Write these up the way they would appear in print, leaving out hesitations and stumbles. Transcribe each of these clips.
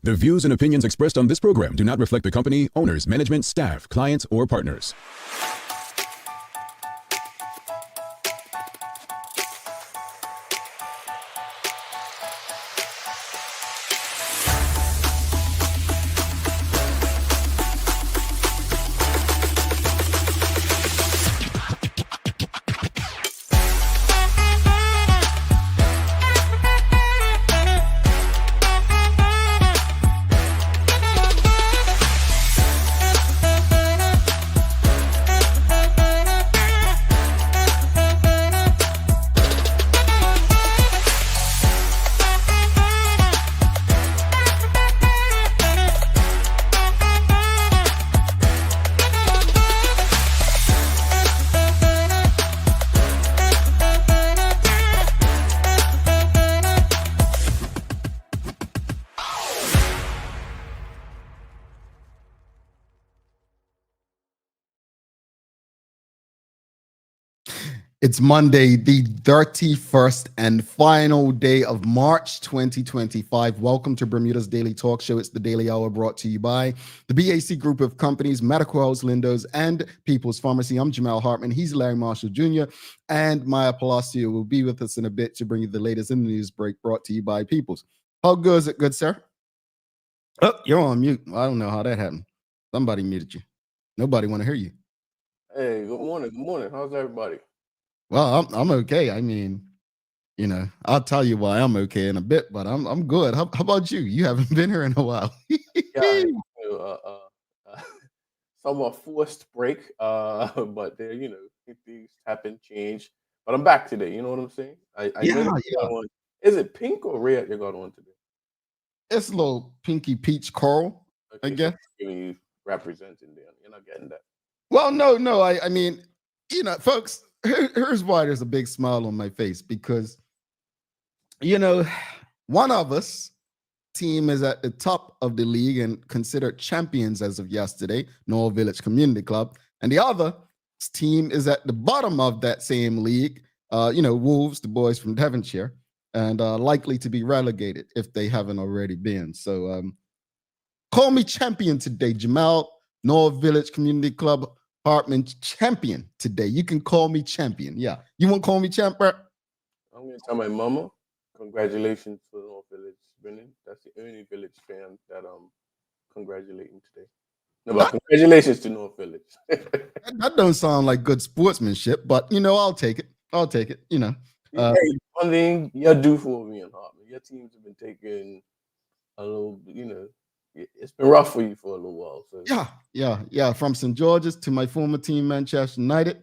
The views and opinions expressed on this program do not reflect the company, owners, management, staff, clients, or partners. It's Monday, the 31st and final day of March 2025. Welcome to Bermuda's Daily Talk Show. It's the Daily Hour brought to you by the BAC Group of Companies, Medical House Lindos, and People's Pharmacy. I'm Jamal Hartman. He's Larry Marshall Jr. And Maya Palacio will be with us in a bit to bring you the latest in the news break brought to you by People's. How good is it, good sir? Oh, you're on mute. I don't know how that happened. Somebody muted you. Nobody want to hear you. Hey, good morning. Good morning. How's everybody? Well, I'm okay. I mean, you know, I'll tell you why I'm okay in a bit, but I'm good. How about you? You haven't been here in a while. Yeah, somewhat forced break, but there, things happen, change. But I'm back today. You know what I'm saying? Yeah. Is it pink or red you got on today? It's a little pinky peach coral, Okay, I guess. So you representing them. You're not getting that. Well, no. I mean, folks. Here's why there's a big smile on my face, because, one of us team is at the top of the league and considered champions as of yesterday, North Village Community Club, and the other team is at the bottom of that same league, Wolves, the boys from Devonshire, and likely to be relegated if they haven't already been. So call me champion today, Jamal, North Village Community Club Hartman champion today. You can call me champion. Yeah. You want to call me champ, bro? I'm going to tell my mama, congratulations for North Village winning. That's the only Village fan that I'm congratulating today. No, but congratulations to North Village. That don't sound like good sportsmanship, but, I'll take it. Hey, one thing you're due for me and Hartman. Your teams have been taking a little, it's been rough for you for a little while. So. Yeah. From St. George's to my former team, Manchester United.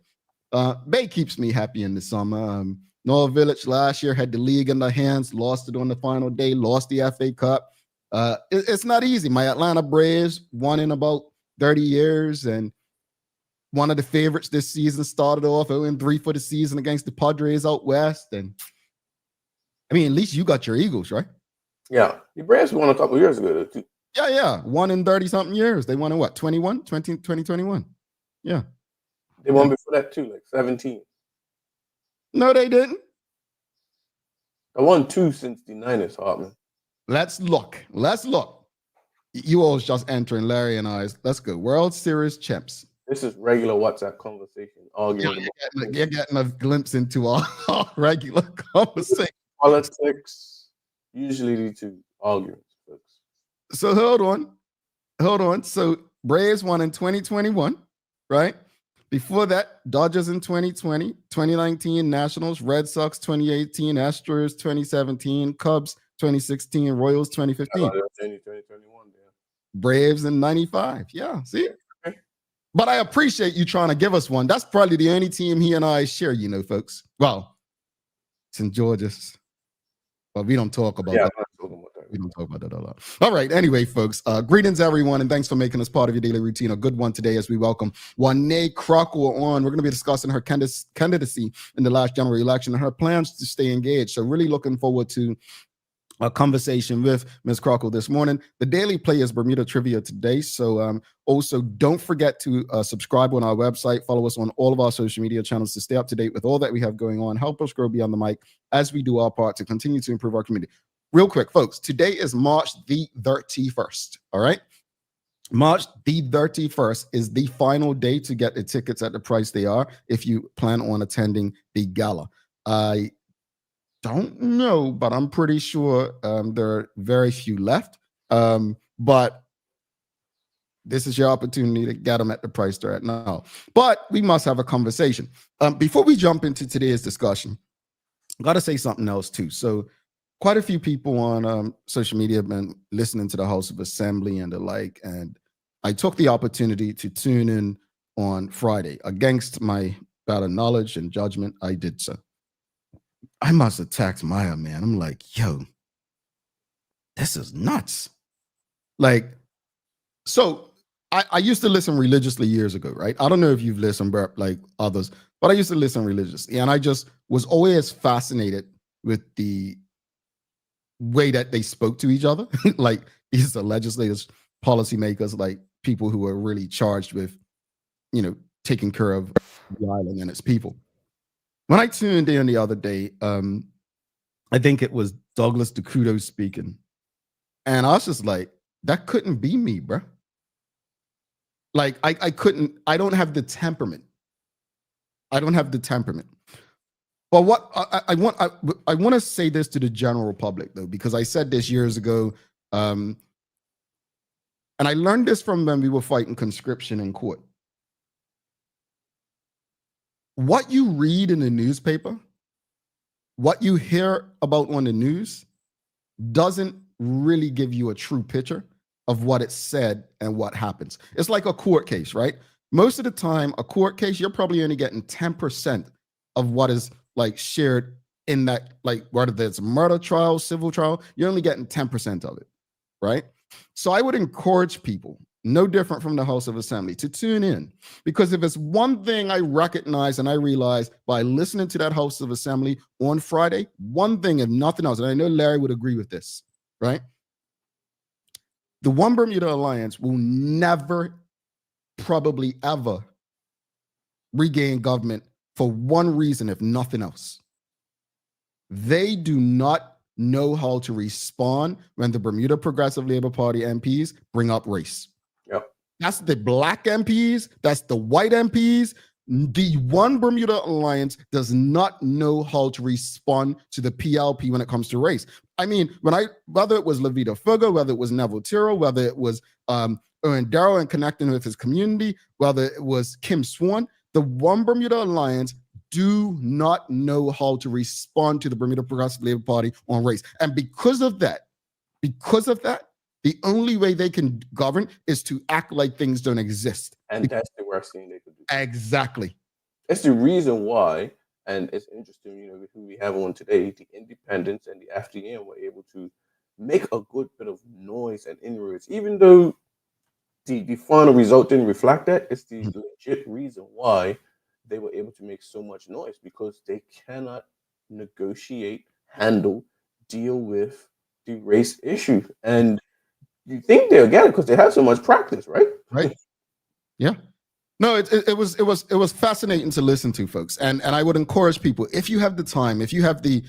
Bay keeps me happy in the summer. North Village last year had the league in their hands, lost it on the final day, lost the FA Cup. It's not easy. My Atlanta Braves won in about 30 years, and one of the favorites this season started off 0-3 for the season against the Padres out west. And I mean, at least you got your Eagles, right? Yeah. The Braves won a couple years ago, too. Yeah. 1 in 30-something years. They won in what, 2021? Yeah. They won before that, too, like 17. No, they didn't. I won 2 since the Niners, Hartman. Let's look. You all just entering Larry and I's. Let's go. World Series champs. This is regular WhatsApp conversation. Arguing. You're getting a glimpse into our regular conversation. Politics usually lead to arguments. So hold on. So Braves won in 2021, right? Before that, Dodgers in 2020, 2019 Nationals, Red Sox 2018, Astros 2017, Cubs 2016, Royals 2015. 2021, yeah. Braves in 95. Yeah, see? Okay. But I appreciate you trying to give us one. That's probably the only team he and I share, folks. Well, St. George's. But we don't talk about that. We don't talk about that a lot. All right. Anyway, folks, greetings, everyone, and thanks for making us part of your daily routine. A good one today as we welcome Juanae Crockwell on. We're going to be discussing her candidacy in the last general election and her plans to stay engaged. So really looking forward to a conversation with Ms. Crockwell this morning. The Daily Play is Bermuda Trivia today. So also don't forget to subscribe on our website. Follow us on all of our social media channels to stay up to date with all that we have going on. Help us grow beyond the mic as we do our part to continue to improve our community. real quick, folks, today is March the 31st. All right. March the 31st is the final day to get the tickets at the price they are if you plan on attending the gala. I don't know, but I'm pretty sure there are very few left. But this is your opportunity to get them at the price they're at now. But we must have a conversation. Before we jump into today's discussion, I got to say something else too. So quite a few people on social media have been listening to the House of Assembly and the like, and I took the opportunity to tune in on Friday. Against my better knowledge and judgment, I did so. I must have taxed Maya, man. I'm like, yo, this is nuts. Like, so I used to listen religiously years ago, right? I don't know if you've listened like others, but I used to listen religiously. And I just was always fascinated with the way that they spoke to each other. Like these are legislators, policymakers, like people who are really charged with, taking care of the island and its people. When I tuned in the other day, I think it was Douglas DeCudo speaking. And I was just like, that couldn't be me, bro. Like I don't have the temperament. I don't have the temperament. But what I want to say this to the general public though, because I said this years ago. And I learned this from when we were fighting conscription in court. What you read in the newspaper, what you hear about on the news, doesn't really give you a true picture of what it said and what happens. It's like a court case, right? Most of the time, a court case, you're probably only getting 10% of what is like shared in that, like whether it's a murder trial, civil trial, you're only getting 10% of it, right? So I would encourage people, no different from the House of Assembly, to tune in. Because if it's one thing I recognize and I realize by listening to that House of Assembly on Friday, one thing, if nothing else, and I know Larry would agree with this, right? The One Bermuda Alliance will never, probably ever, regain government for one reason, if nothing else. They do not know how to respond when the Bermuda Progressive Labor Party MPs bring up race. Yep. That's the black MPs, that's the white MPs. The One Bermuda Alliance does not know how to respond to the PLP when it comes to race. I mean, whether it was Levita Fugger, whether it was Neville Tiro, whether it was Owen Darrow and connecting with his community, whether it was Kim Swan, the One Bermuda Alliance do not know how to respond to the Bermuda Progressive Labor Party on race. And because of that, the only way they can govern is to act like things don't exist. And that's the worst thing they could do. Exactly. That's the reason why, and it's interesting, with who we have on today, the independents and the FDN were able to make a good bit of noise and inroads, even though the final result didn't reflect that. It's the legit reason why they were able to make so much noise, because they cannot negotiate, handle, deal with the race issue. And you think they'll get it because they have so much practice, right? Right. Yeah. No, it was fascinating to listen to, folks. And I would encourage people, if you have the time, if you have the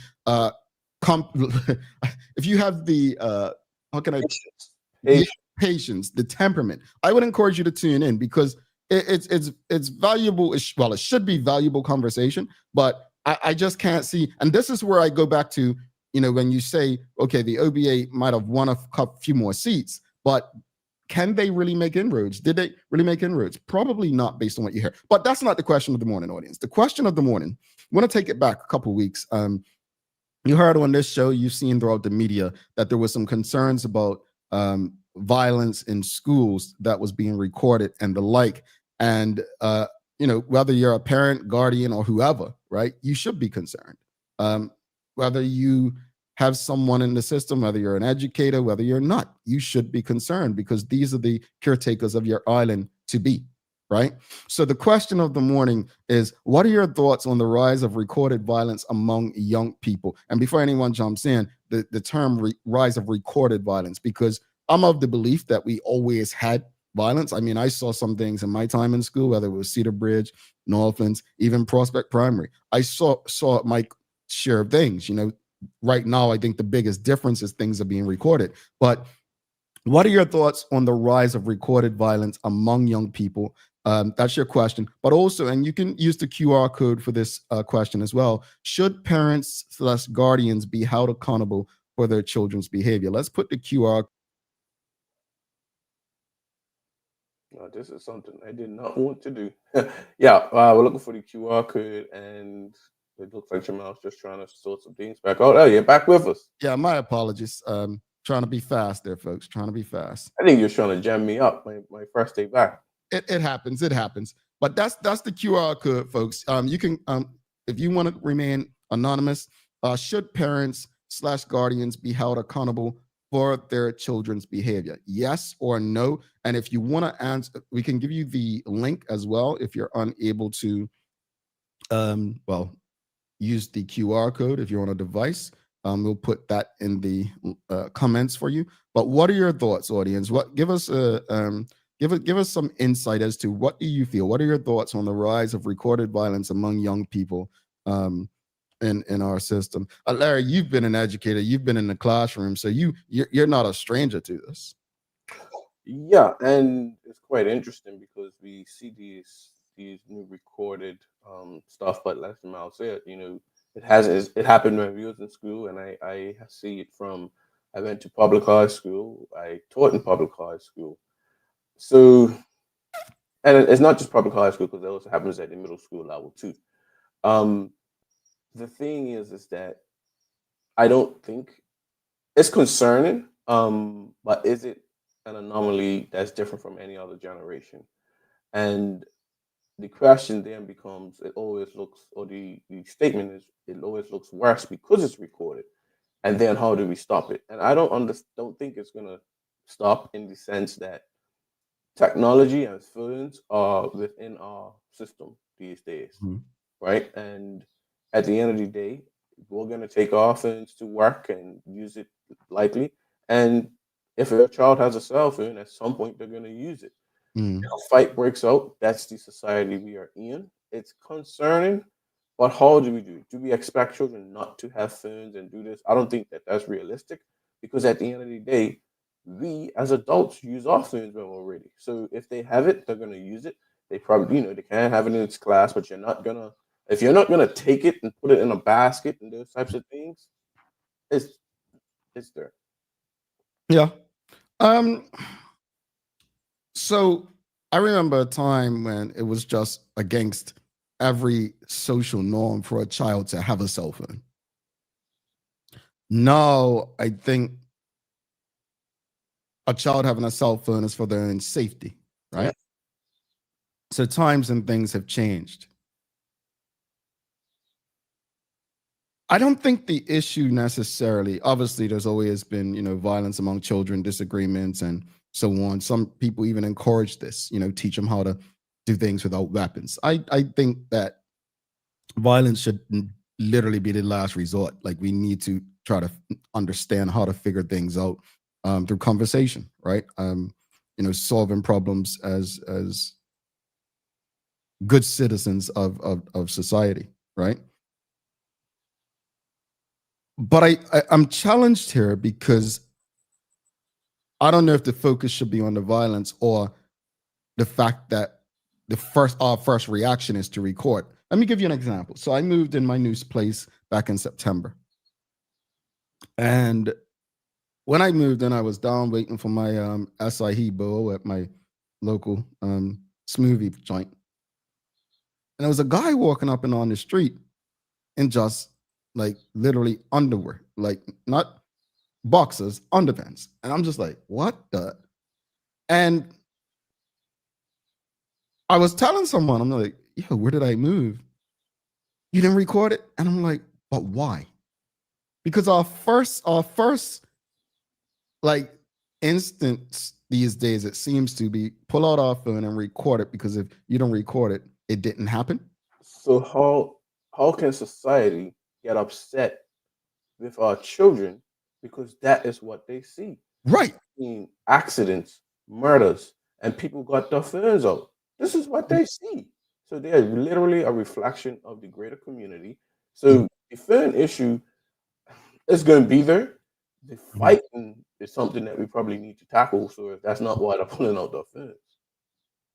patience, the temperament, I would encourage you to tune in, because it's valuable. Well, it should be valuable conversation, but I just can't see. And this is where I go back to, when you say, okay, the OBA might have won a few more seats, but can they really make inroads? Did they really make inroads? Probably not, based on what you hear. But that's not the question of the morning, audience. The question of the morning, I want to take it back a couple of weeks. You heard on this show, you've seen throughout the media that there was some concerns about violence in schools that was being recorded and the like. And, whether you're a parent, guardian, or whoever, right, you should be concerned. Whether you have someone in the system, whether you're an educator, whether you're not, you should be concerned, because these are the caretakers of your island to be, right? So the question of the morning is, what are your thoughts on the rise of recorded violence among young people? And before anyone jumps in, the term rise of recorded violence, because I'm of the belief that we always had violence. I mean, I saw some things in my time in school, whether it was Cedar Bridge, Northlands, even Prospect Primary. I saw my share of things, right now, I think the biggest difference is things are being recorded. But what are your thoughts on the rise of recorded violence among young people? That's your question. But also, and you can use the QR code for this question as well. Should parents slash guardians be held accountable for their children's behavior? Let's put the QR. This is something I did not want to do. Yeah, we're looking for the QR code, and it looks like Jamal's just trying to sort some things back out. Oh, you're back with us. Yeah, my apologies. Trying to be fast there, folks. Trying to be fast. I think you're trying to jam me up my first day back. It happens. It happens. But that's the QR code, folks. You can if you want to remain anonymous, should parents slash guardians be held accountable for their children's behavior? Yes or no? And if you want to answer, we can give you the link as well if you're unable to well, use the QR code if you're on a device. We'll put that in the comments for you. But what are your thoughts, audience? What give us give us some insight as to what do you feel? What are your thoughts on the rise of recorded violence among young people in our system? Larry, you've been an educator, you've been in the classroom, so you're not a stranger to this. Yeah, and it's quite interesting because we see these new recorded stuff, but like Jamal said, it happened when we was in school, and I see it from I went to public high school, I taught in public high school, so and it's not just public high school because it also happens at the middle school level too. The thing is that I don't think it's concerning, but is it an anomaly that's different from any other generation? And the question then becomes it always looks, or the statement is it always looks worse because it's recorded. And then how do we stop it? And I don't think it's gonna stop in the sense that technology and phones are within our system these days, right? And at the end of the day, we're gonna take our phones to work and use it lightly. And if a child has a cell phone, at some point they're gonna use it. If a fight breaks out, that's the society we are in. It's concerning, but how do we do it? Do we expect children not to have phones and do this? I don't think that that's realistic because at the end of the day, we as adults use our phones when we're ready. So if they have it, they're gonna use it. They probably, they can't have it in its class, but if you're not gonna take it and put it in a basket and those types of things, it's there. Yeah. So I remember a time when it was just against every social norm for a child to have a cell phone. Now, I think a child having a cell phone is for their own safety, right? Yeah. So times and things have changed. I don't think the issue necessarily, obviously, there's always been, violence among children, disagreements, and so on. Some people even encourage this, teach them how to do things without weapons. I think that violence should literally be the last resort. Like we need to try to understand how to figure things out through conversation, right? Solving problems as good citizens of society, right? But I'm challenged here because I don't know if the focus should be on the violence or the fact that our first reaction is to record. Let me give you an example. So I moved in my new place back in September. And when I moved in, I was down waiting for my acai bowl at my local smoothie joint. And there was a guy walking up and on the street in just like literally underwear, like not boxers, underpants. And I'm just like, what the? And I was telling someone, I'm like, yo, where did I move? You didn't record it? And I'm like, but why? Because our first like instance these days, it seems to be pull out our phone and record it, because if you don't record it, it didn't happen. So how can society get upset with our children because that is what they see? Right. Accidents, murders, and people got their phones out. This is what they see. So they are literally a reflection of the greater community. So the phone issue, it's going to be there. The fighting is something that we probably need to tackle. So if that's not why they're pulling out the offense.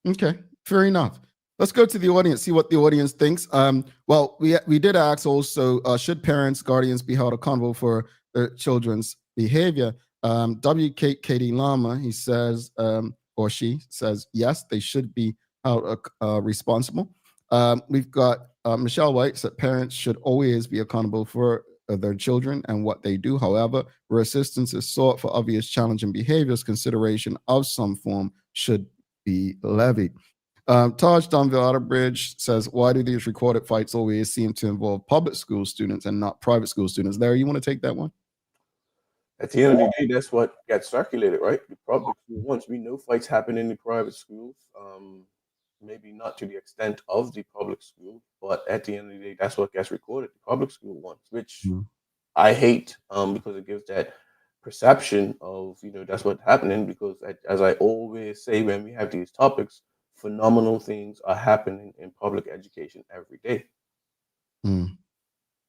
Okay, fair enough. Let's go to the audience, see what the audience thinks. Well, we did ask also, should parents, guardians be held accountable for their children's behavior? WKD Lama, he says, or she says, yes, they should be held responsible. We've got Michelle White said parents should always be accountable for their children and what they do. However, where assistance is sought for obvious challenging behaviors, consideration of some form should be levied. Taj Donville Outerbridge says, why do these recorded fights always seem to involve public school students and not private school students? Larry, you want to take that one? At the end of the day, that's what gets circulated, right? The public school ones. We know fights happen in the private schools. Maybe not to the extent of the public school, but at the end of the day, that's what gets recorded, the public school ones, which I hate because it gives that perception of, that's what's happening. Because as I always say, when we have these topics, phenomenal things are happening in public education every day.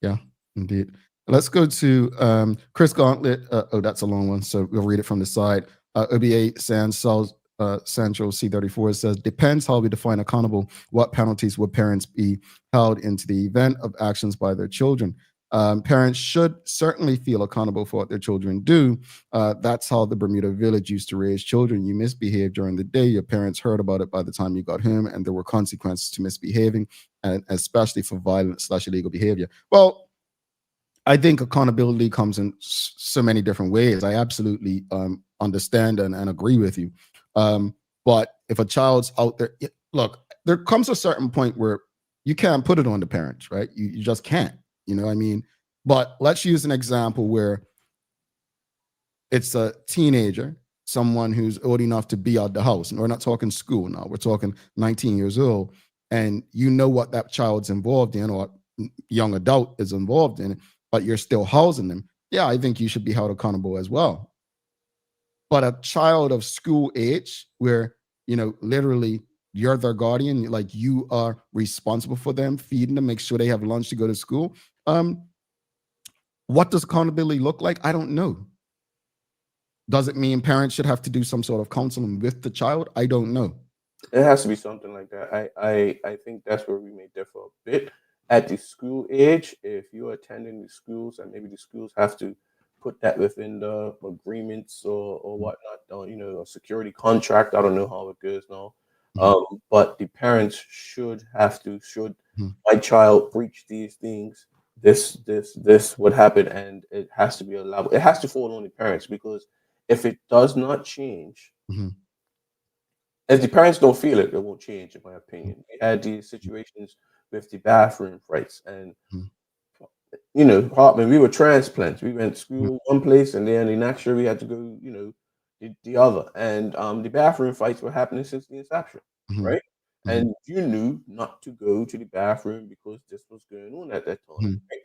Yeah, indeed. Let's go to Chris Gauntlet. That's a long one, so we'll read it from the side. OBA Sancho C34 says, depends how we define accountable. What penalties would parents be held into the event of actions by their children? Parents should certainly feel accountable for what their children do. That's how the Bermuda village used to raise children. You misbehaved during the day. Your parents heard about it by the time you got home, and there were consequences to misbehaving, and especially for violent/illegal behavior. Well, I think accountability comes in so many different ways. I absolutely understand and agree with you. But if a child's out there, look, there comes a certain point where you can't put it on the parents, right? You just can't. You know what I mean? But let's use an example where it's a teenager, someone who's old enough to be out the house. And we're not talking school now. We're talking 19 years old. And you know what that child's involved in, or young adult is involved in, but you're still housing them. Yeah, I think you should be held accountable as well. But a child of school age, where, literally you're their guardian, like you are responsible for them, feeding them, make sure they have lunch to go to school. What does accountability look like? I don't know. Does it mean parents should have to do some sort of counseling with the child? I don't know. It has to be something like that. I think that's where we may differ a bit. At the school age, if you're attending the schools, and maybe the schools have to put that within the agreements or whatnot, a security contract. I don't know how it goes now. But the parents should my child breach these things, this would happen, and it has to be allowed. It has to fall on the parents, because if it does not change, if the parents don't feel it, it won't change, in my opinion. We had these situations with the bathroom fights, and Hartman, we were transplants. We went to school one place, and then the next year we had to go, the other. And the bathroom fights were happening since the inception, right? And you knew not to go to the bathroom because this was going on at that time. Right?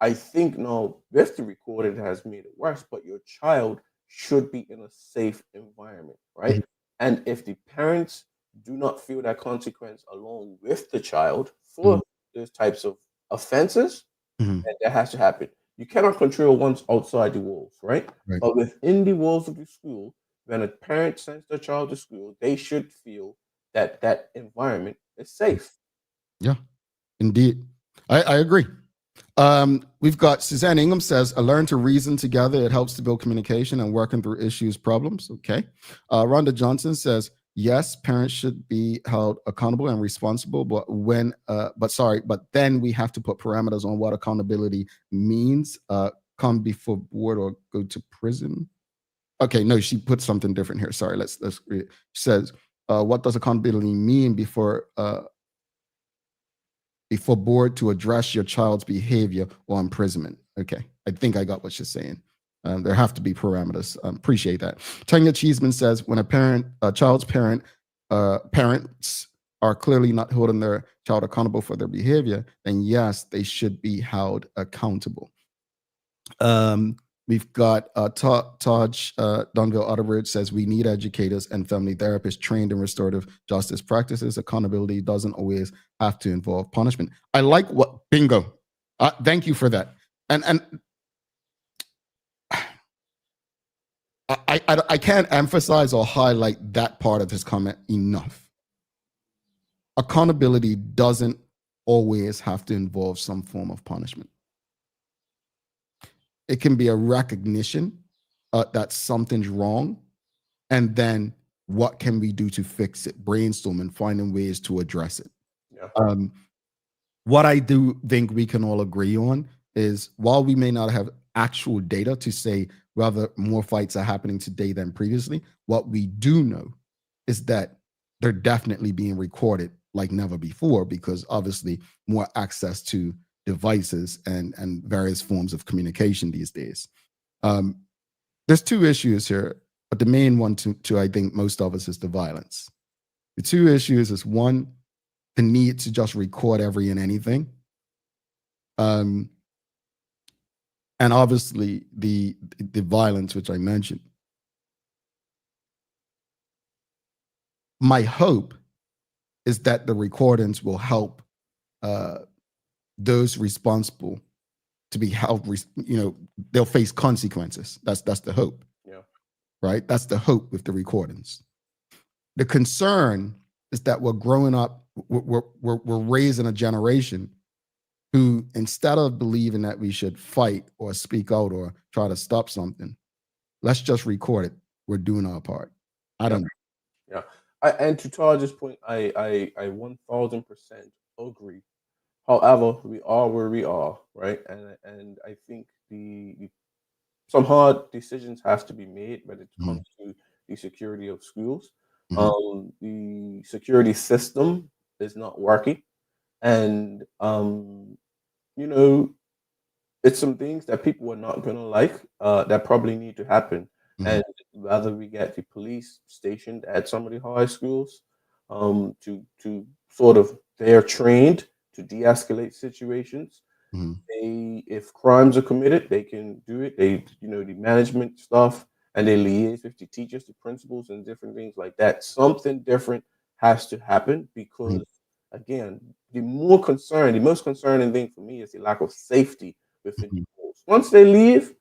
I think now with the recording, it has made it worse, but your child should be in a safe environment, right? And if the parents do not feel that consequence along with the child for those types of offenses, then that has to happen. You cannot control one's outside the walls, right? But within the walls of the school, when a parent sends their child to school, they should feel that that environment is safe. Yeah, indeed. I agree. We've got Suzanne Ingham says, learn to reason together. It helps to build communication and working through issues, problems. Okay. Rhonda Johnson says, yes, parents should be held accountable and responsible, but then we have to put parameters on what accountability means. Come before board or go to prison. Okay, no, she put something different here. Sorry, let's read it. She says, what does accountability mean before board to address your child's behavior or imprisonment? Okay, I think I got what she's saying. There have to be parameters. Appreciate that. Tanya Cheeseman says, when a child's parents are clearly not holding their child accountable for their behavior, then yes, they should be held accountable. We've got Taj Donville Outerbridge says, we need educators and family therapists trained in restorative justice practices. Accountability doesn't always have to involve punishment. I like bingo. Thank you for that. And I can't emphasize or highlight that part of his comment enough. Accountability doesn't always have to involve some form of punishment. It can be a recognition that something's wrong, and then what can we do to fix it? Brainstorming, finding ways to address it. Yeah. What I do think we can all agree on is, while we may not have actual data to say whether more fights are happening today than previously, what we do know is that they're definitely being recorded like never before, because obviously more access to devices and various forms of communication these days. There's two issues here, but the main one to I think most of us is the violence. The two issues is, one, the need to just record every and anything. And obviously the violence, which I mentioned. My hope is that the recordings will help those responsible to be held, they'll face consequences. That's the hope. Yeah. Right? That's the hope with the recordings. The concern is that we're growing up, we're raising a generation who, instead of believing that we should fight or speak out or try to stop something, let's just record it. We're doing our part. I don't know. Yeah. And to Taj's point, I 1000% agree. However, we are where we are, right? And I think some hard decisions have to be made when it comes to the security of schools. The security system is not working, and it's some things that people are not gonna like that probably need to happen. And whether we get the police stationed at some of the high schools, to sort of, they're trained to de-escalate situations. If crimes are committed, they can do it. The management stuff, and they liaise with the teachers, the principals, and different things like that. Something different has to happen, because again, the most concerning thing for me is the lack of safety within the schools. Once they leave,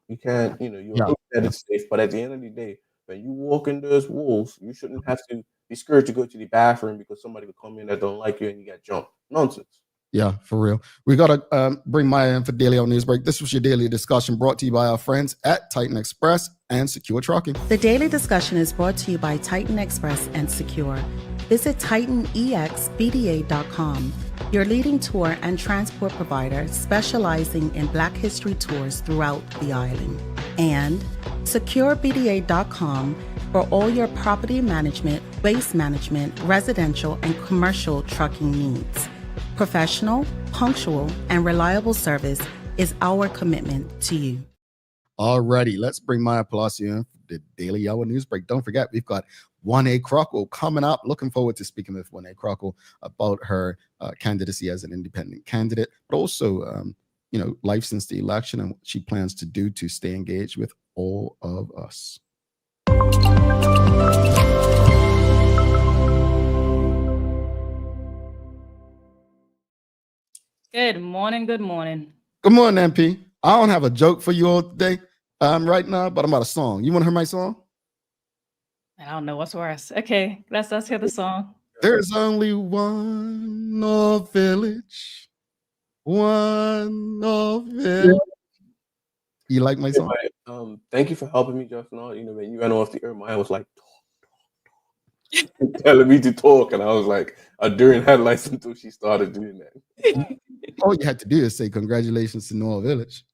you can't, you hope that it's safe. But at the end of the day, when you walk in those walls, you shouldn't have to be scared to go to the bathroom because somebody could come in that don't like you and you get jumped. Nonsense. Yeah, for real. We got to bring Maya in for Daily on Newsbreak. This was your daily discussion, brought to you by our friends at Titan Express and Secure Trucking. The daily discussion is brought to you by Titan Express and Secure. Visit TitanEXBDA.com, your leading tour and transport provider specializing in Black History tours throughout the island. And SecureBDA.com for all your property management, waste management, residential, and commercial trucking needs. Professional, punctual, and reliable service is our commitment to you. Alrighty, let's bring Maya Palacio in for the Daily Hour Newsbreak. Don't forget, we've got Juanae Crockwell coming up. Looking forward to speaking with Juanae Crockwell about her candidacy as an independent candidate, but also, life since the election and what she plans to do to stay engaged with all of us. Good morning. Good morning. Good morning, MP. I don't have a joke for you all today right now, but I'm about a song. You want to hear my song? I don't know what's worse. Okay, let's hear the song. There's only one North Village. One North Village. You like my song? Thank you for helping me just now. When you ran off the air, Maya was like, talk, telling me to talk, and I was like, during headlights until she started doing that. All you had to do is say congratulations to North Village.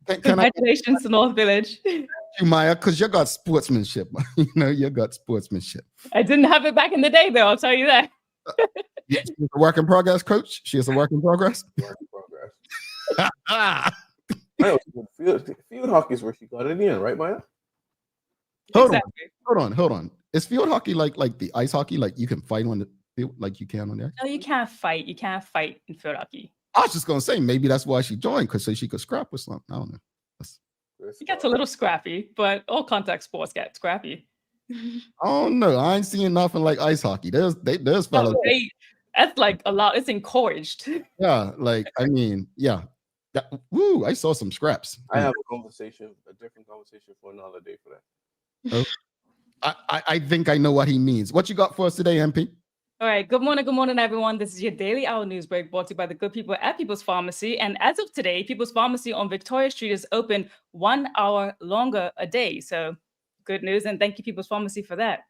Congratulations to North Village. You, Maya, because you got sportsmanship. You got sportsmanship. I didn't have it back in the day, though. I'll tell you that. She's a work in progress, coach. She is a work in progress. Work in progress. Field hockey is where she got it in, right, Maya? Hold on. Is field hockey like the ice hockey? Like you can fight on the field like you can on there? No, you can't fight. You can't fight in field hockey. I was just gonna say maybe that's why she joined, because so she could scrap with something. I don't know. It gets a little scrappy, but all contact sports get scrappy. I don't know. I ain't seeing nothing like ice hockey. There's fellas. That's like a lot. It's encouraged. Yeah, yeah. Woo, I saw some scraps. I have a different conversation for another day for that. Oh, I think I know what he means. What you got for us today, MP? All right. Good morning, everyone. This is your Daily Hour News Break brought to you by the good people at People's Pharmacy. And as of today, People's Pharmacy on Victoria Street is open 1 hour longer a day. So good news. And thank you, People's Pharmacy, for that.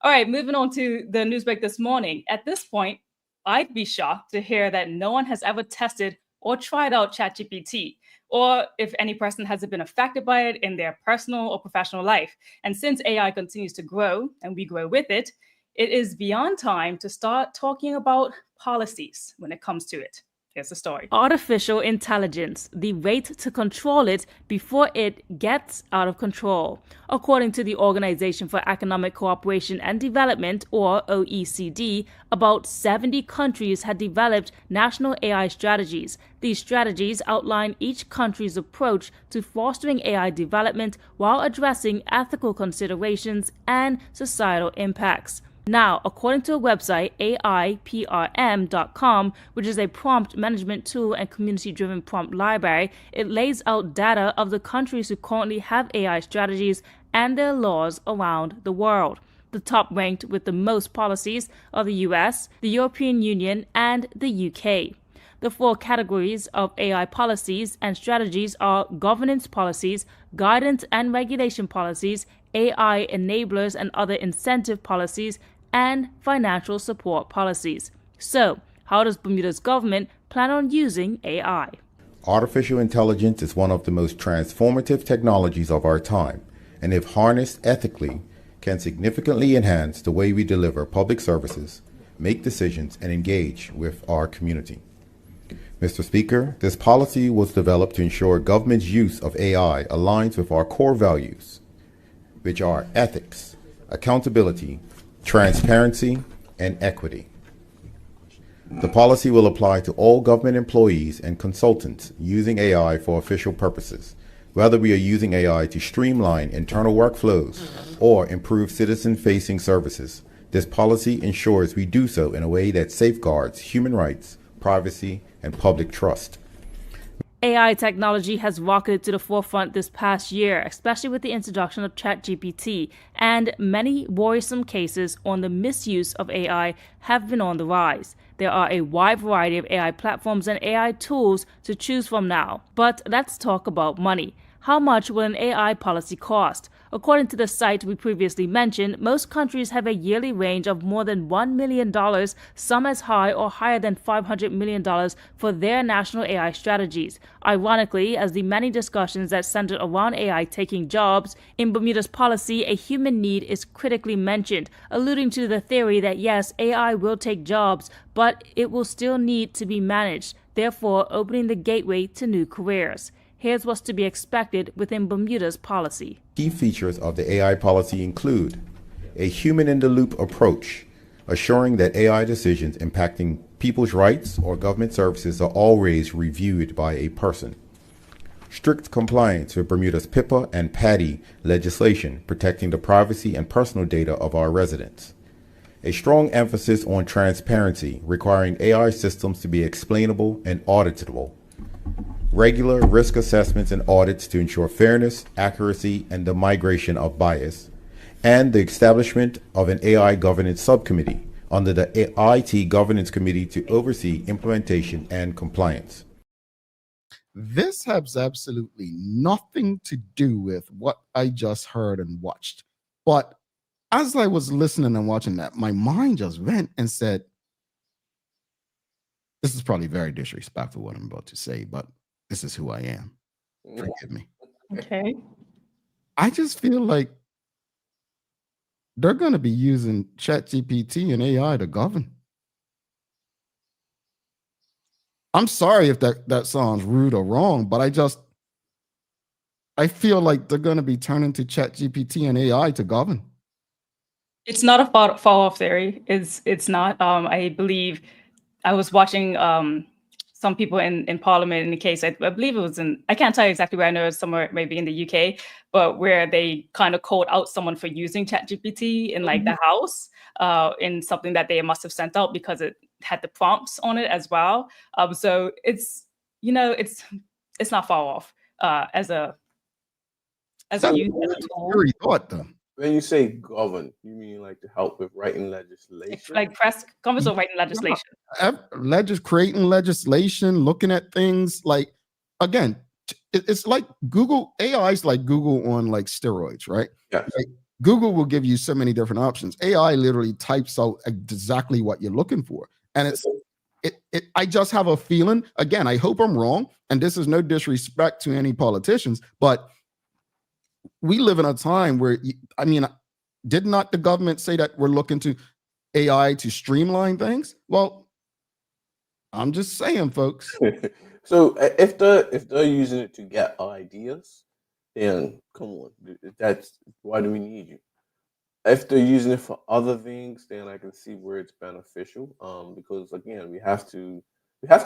All right. Moving on to the news break this morning. At this point, I'd be shocked to hear that no one has ever tested or tried out ChatGPT, or if any person hasn't been affected by it in their personal or professional life. And since AI continues to grow and we grow with it, it is beyond time to start talking about policies when it comes to it. Here's the story. Artificial intelligence, the rate to control it before it gets out of control. According to the Organization for Economic Cooperation and Development, or OECD, about 70 countries had developed national AI strategies. These strategies outline each country's approach to fostering AI development while addressing ethical considerations and societal impacts. Now, according to a website, AIPRM.com, which is a prompt management tool and community-driven prompt library, it lays out data of the countries who currently have AI strategies and their laws around the world. The top ranked with the most policies are the US, the European Union, and the UK. The 4 categories of AI policies and strategies are governance policies, guidance and regulation policies, AI enablers and other incentive policies, and financial support policies. So, how does Bermuda's government plan on using AI? Artificial intelligence is one of the most transformative technologies of our time, and if harnessed ethically, can significantly enhance the way we deliver public services, make decisions, and engage with our community. Mr. Speaker, this policy was developed to ensure government's use of AI aligns with our core values, which are ethics, accountability, transparency, and equity. The policy will apply to all government employees and consultants using AI for official purposes, whether we are using AI to streamline internal workflows or improve citizen-facing services. This policy ensures we do so in a way that safeguards human rights, privacy, and public trust. AI technology has rocketed to the forefront this past year, especially with the introduction of ChatGPT, and many worrisome cases on the misuse of AI have been on the rise. There are a wide variety of AI platforms and AI tools to choose from now. But let's talk about money. How much will an AI policy cost? According to the site we previously mentioned, most countries have a yearly range of more than $1 million, some as high or higher than $500 million for their national AI strategies. Ironically, as the many discussions that centered around AI taking jobs, in Bermuda's policy, a human need is critically mentioned, alluding to the theory that yes, AI will take jobs, but it will still need to be managed, therefore opening the gateway to new careers. Here's what's to be expected within Bermuda's policy. Key features of the AI policy include a human-in-the-loop approach, assuring that AI decisions impacting people's rights or government services are always reviewed by a person. Strict compliance with Bermuda's PIPA and PADI legislation protecting the privacy and personal data of our residents. A strong emphasis on transparency, requiring AI systems to be explainable and auditable. Regular risk assessments and audits to ensure fairness, accuracy, and the migration of bias, and the establishment of an AI governance subcommittee under the IT Governance Committee to oversee implementation and compliance. This has absolutely nothing to do with what I just heard and watched. But as I was listening and watching that, my mind just went and said, this is probably very disrespectful what I'm about to say, but this is who I am. Forgive me. Okay. I just feel like they're going to be using ChatGPT and AI to govern. I'm sorry if that sounds rude or wrong, but I feel like they're going to be turning to ChatGPT and AI to govern. It's not a fall off theory. It's not. I believe I was watching some people in Parliament in the case. I believe it was I can't tell you exactly where. I know it's somewhere maybe in the UK, but where they kind of called out someone for using ChatGPT in like the House in something that they must have sent out because it had the prompts on it as well. So it's it's not far off as a That's use a as a tool. scary thought, though. When you say govern, you mean like to help with writing legislation? Like press conference or writing legislation. Creating legislation, looking at things like, again, it's like Google. AI is like Google on like steroids, right? Yes. Like, Google will give you so many different options. AI literally types out exactly what you're looking for, and I just have a feeling. Again, I hope I'm wrong, and this is no disrespect to any politicians, but we live in a time where, did not the government say that we're looking to AI to streamline things? Well, I'm just saying, folks. So if they're using it to get ideas, then come on, that's why do we need you? If they're using it for other things, then I can see where it's beneficial. Because again, we have to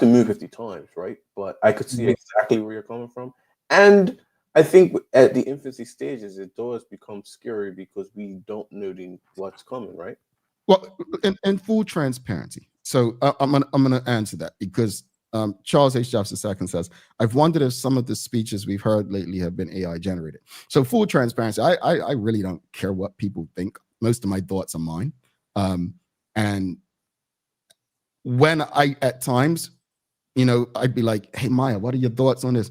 move with the times, right? But I could see exactly where you're coming from, and I think at the infancy stages, it does become scary because we don't know what's coming, right? Well, in full transparency. So I'm gonna answer that because Charles H. Jefferson II says, I've wondered if some of the speeches we've heard lately have been AI generated. So full transparency, I really don't care what people think. Most of my thoughts are mine. And when at times, I'd be like, hey, Maya, what are your thoughts on this?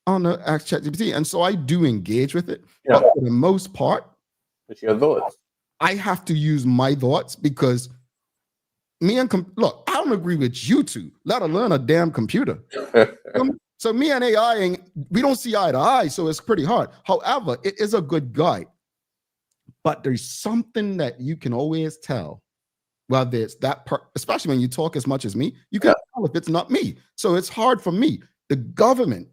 Oh, no, ask ChatGPT. And so I do engage with it. Yeah. But for the most part, What's your thoughts? I have to use my thoughts because look, I don't agree with you two, let alone a damn computer. So me and AI, we don't see eye to eye, so it's pretty hard. However, it is a good guide. But there's something that you can always tell. Well, there's that part, especially when you talk as much as me, you can tell if it's not me. So it's hard for me. The government,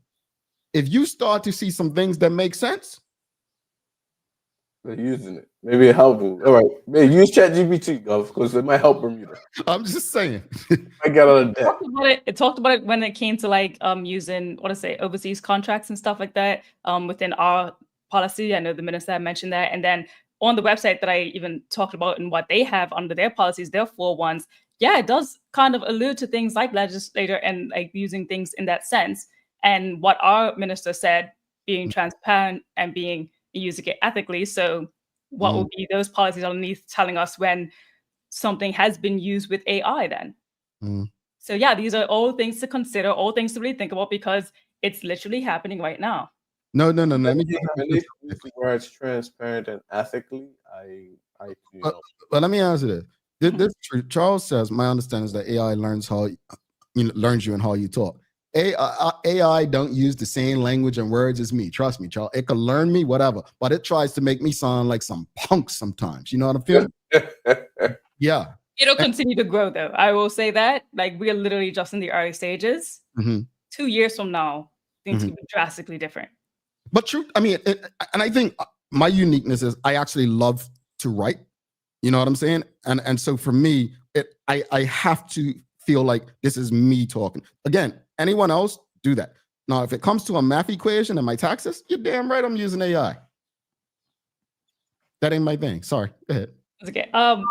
if you start to see some things that make sense, they're using it. Maybe it help them. All right, maybe use ChatGPT, Gov, because it might help Bermuda. I'm just saying. I got out of debt. It talked about it when it came to like using overseas contracts and stuff like that within our policy. I know the minister had mentioned that, and then on the website that I even talked about and what they have under their policies, their 4 ones, yeah, it does kind of allude to things like legislator and like using things in that sense. And what our minister said, being transparent and using it ethically. So what will be those policies underneath telling us when something has been used with AI then? So yeah, these are all things to consider, all things to really think about because it's literally happening right now. No. Let me where it's transparent and ethically, But let me answer this. This Charles says, my understanding is that AI learns learns you and how you talk. AI don't use the same language and words as me. Trust me, Charles. It can learn me, whatever, but it tries to make me sound like some punk sometimes. You know what I'm feeling? Yeah. It'll continue to grow, though. I will say that. Like, we are literally just in the early stages. 2 years from now, things will be drastically different. But true, and I think my uniqueness is I actually love to write. You know what I'm saying? And so for me, I have to feel like this is me talking. Again, anyone else, do that. Now, if it comes to a math equation and my taxes, you're damn right I'm using AI. That ain't my thing. Sorry. Go ahead. It's okay. I'm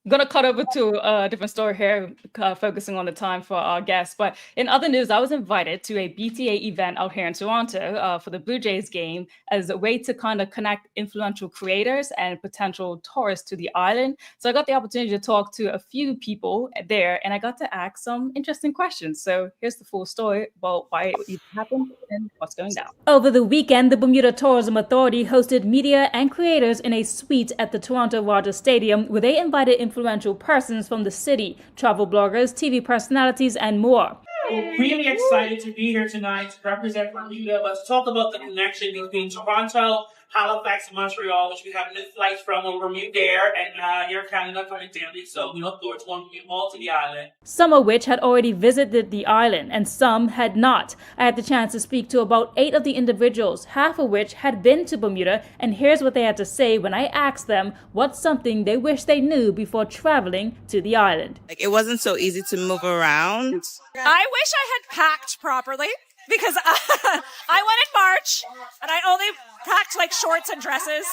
going to cut over to a different story here, focusing on the time for our guests. But in other news, I was invited to a BTA event out here in Toronto for the Blue Jays game as a way to kind of connect influential creators and potential tourists to the island. So I got the opportunity to talk to a few people there, and I got to ask some interesting questions. So here's the full story about why it happened and what's going down. Over the weekend, the Bermuda Tourism Authority hosted media and creators in a suite at the Toronto Rogers Stadium, where they invited influential persons from the city, travel bloggers, TV personalities, and more. We're really excited to be here tonight to represent Bermuda. Let's talk about the connection between Toronto, Halifax, and Montreal, which we have flights from over Bermuda Air and Air Canada coming daily. So we look forward to welcoming you all to the island. Some of which had already visited the island and some had not. I had the chance to speak to about 8 of the individuals, half of which had been to Bermuda, and here's what they had to say when I asked them what's something they wish they knew before traveling to the island. It wasn't so easy to move around. I wish I had packed properly because I went in March and I only packed like shorts and dresses,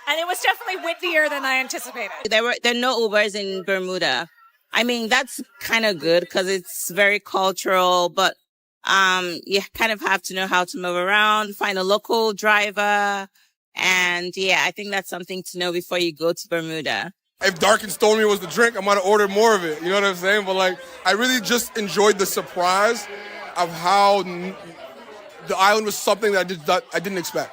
and it was definitely windier than I anticipated. There are no Ubers in Bermuda. I mean, that's kind of good because it's very cultural, but You kind of have to know how to move around, find a local driver. And yeah, I think that's something to know before you go to Bermuda. If Dark and Stormy was the drink, I might have ordered more of it. You know what I'm saying? But like, I really just enjoyed the surprise of how the island was something that I didn't expect.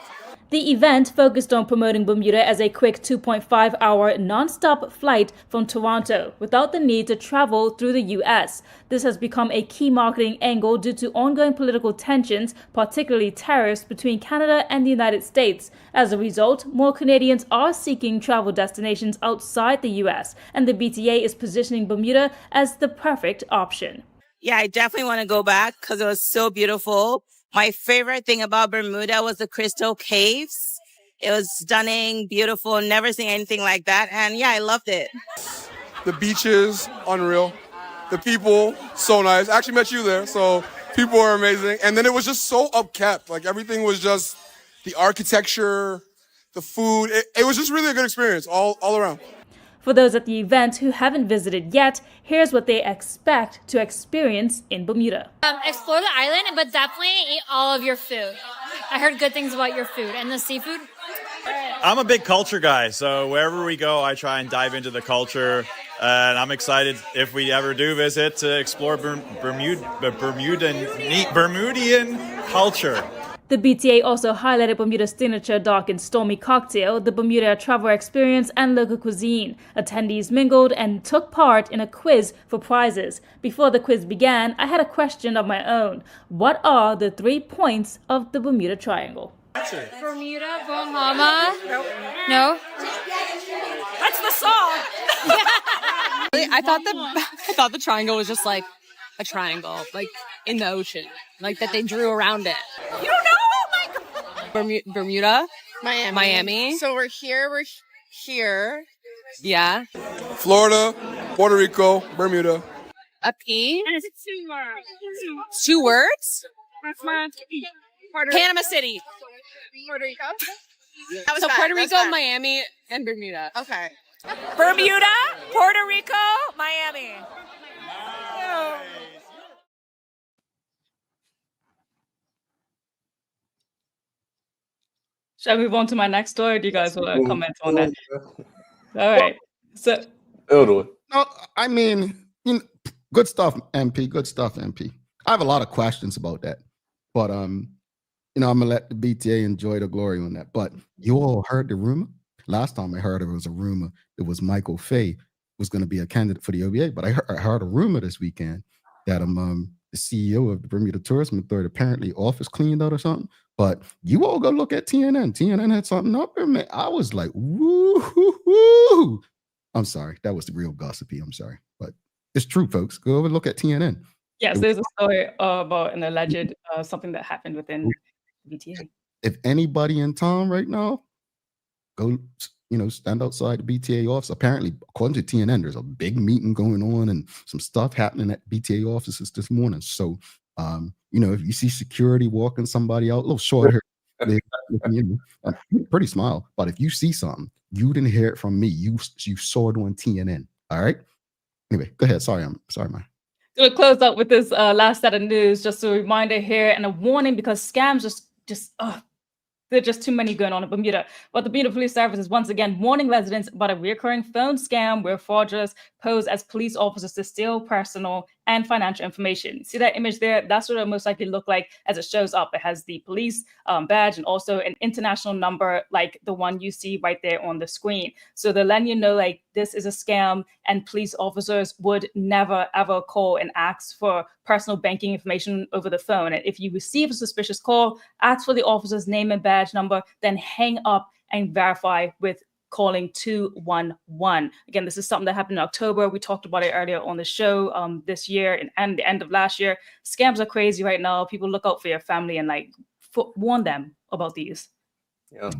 The event focused on promoting Bermuda as a quick 2.5-hour non-stop flight from Toronto without the need to travel through the U.S. This has become a key marketing angle due to ongoing political tensions, particularly tariffs between Canada and the United States. As a result, more Canadians are seeking travel destinations outside the U.S., and the BTA is positioning Bermuda as the perfect option. Yeah, I definitely want to go back because it was so beautiful. My favorite thing about Bermuda was the crystal caves. It was stunning, beautiful, never seen anything like that. And yeah, I loved it. The beaches, unreal. The people, so nice. I actually met you there, so people are amazing. And then it was just so upkept. Like everything was just the architecture, the food. It was just really a good experience all around. For those at the event who haven't visited yet, here's what they expect to experience in Bermuda. Explore the island, but definitely eat all of your food. I heard good things about your food and the seafood. I'm a big culture guy, so wherever we go, I try and dive into the culture. And I'm excited if we ever do visit to explore Bermudian culture. The BTA also highlighted Bermuda's signature dark and stormy cocktail, the Bermuda Travel Experience, and local cuisine. Attendees mingled and took part in a quiz for prizes. Before the quiz began, I had a question of my own. What are the 3 points of the Bermuda Triangle? Bermuda, Bahama. No? That's the song. I thought the triangle was just like a triangle, like in the ocean, like that they drew around it. You don't know? Oh my God. Bermuda, Miami. So we're here. Yeah. Florida, Puerto Rico, Bermuda. A P. And it's 2 words. 2 words? Panama City. Puerto Rico. So Puerto Rico, Miami, and Bermuda. Okay. Bermuda, Puerto Rico, Miami. Shall I move on to my next story? Do you guys want to comment on that? All right. So, no, I mean, good stuff, MP. Good stuff, MP. I have a lot of questions about that, but I'm gonna let the BTA enjoy the glory on that. But you all heard the rumor. Last time I heard it was a rumor. It was Michael Fay was going to be a candidate for the OBA, but I heard a rumor this weekend that the CEO of the Bermuda Tourism Authority apparently office cleaned out or something. But you all go look at TNN. TNN had something up there, man. I was like, woo. I'm sorry. That was the real gossipy. I'm sorry. But it's true, folks. Go over and look at TNN. Yes, there's a story about an alleged something that happened within BTA. If anybody in town right now, go, stand outside the BTA office. Apparently, according to TNN, there's a big meeting going on and some stuff happening at BTA offices this morning. So, if you see security walking somebody out, a little short hair, pretty smile. But if you see something, you didn't hear it from me. You saw it on TNN. All right. Anyway, go ahead. Sorry, man. So we'll close out with this last set of news. Just a reminder here and a warning because scams there are just too many going on in Bermuda. But the Bermuda Police Service is once again warning residents about a recurring phone scam where fraudsters pose as police officers to steal personal and financial information. See that image there? That's what it most likely look like as it shows up. It has the police badge and also an international number like the one you see right there on the screen. So they're letting you know like this is a scam and police officers would never ever call and ask for personal banking information over the phone. And if you receive a suspicious call, ask for the officer's name and badge number, then hang up and verify with calling 211. Again, this is something that happened in October. We talked about it earlier on the show this year and the end of last year. Scams are crazy right now. People look out for your family and warn them about these. Yeah,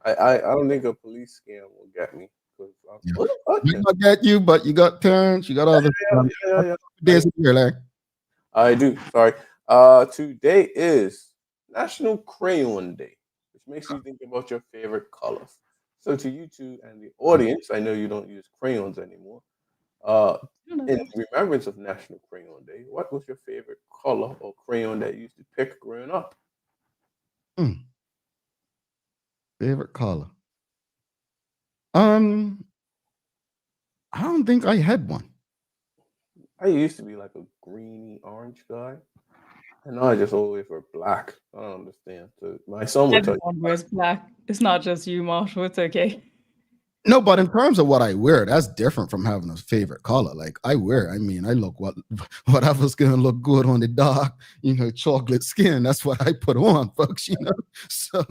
I don't think a police scam will get me. We might get you, but you got parents, you got other days of year, Larry. I do. Sorry. Today is National Crayon Day, which makes you think about your favorite colors. So to you two and the audience, I know you don't use crayons anymore. In remembrance of National Crayon Day, what was your favorite color or crayon that you used to pick growing up? Favorite color? I don't think I had one. I used to be like a greeny orange guy. And now I just always wear black. I don't understand. So my son would tell you. Everyone wears black. It's not just you, Marshall. It's okay. No, but in terms of what I wear, that's different from having a favorite color. Like I look whatever's gonna look good on the dark, chocolate skin. That's what I put on, folks. So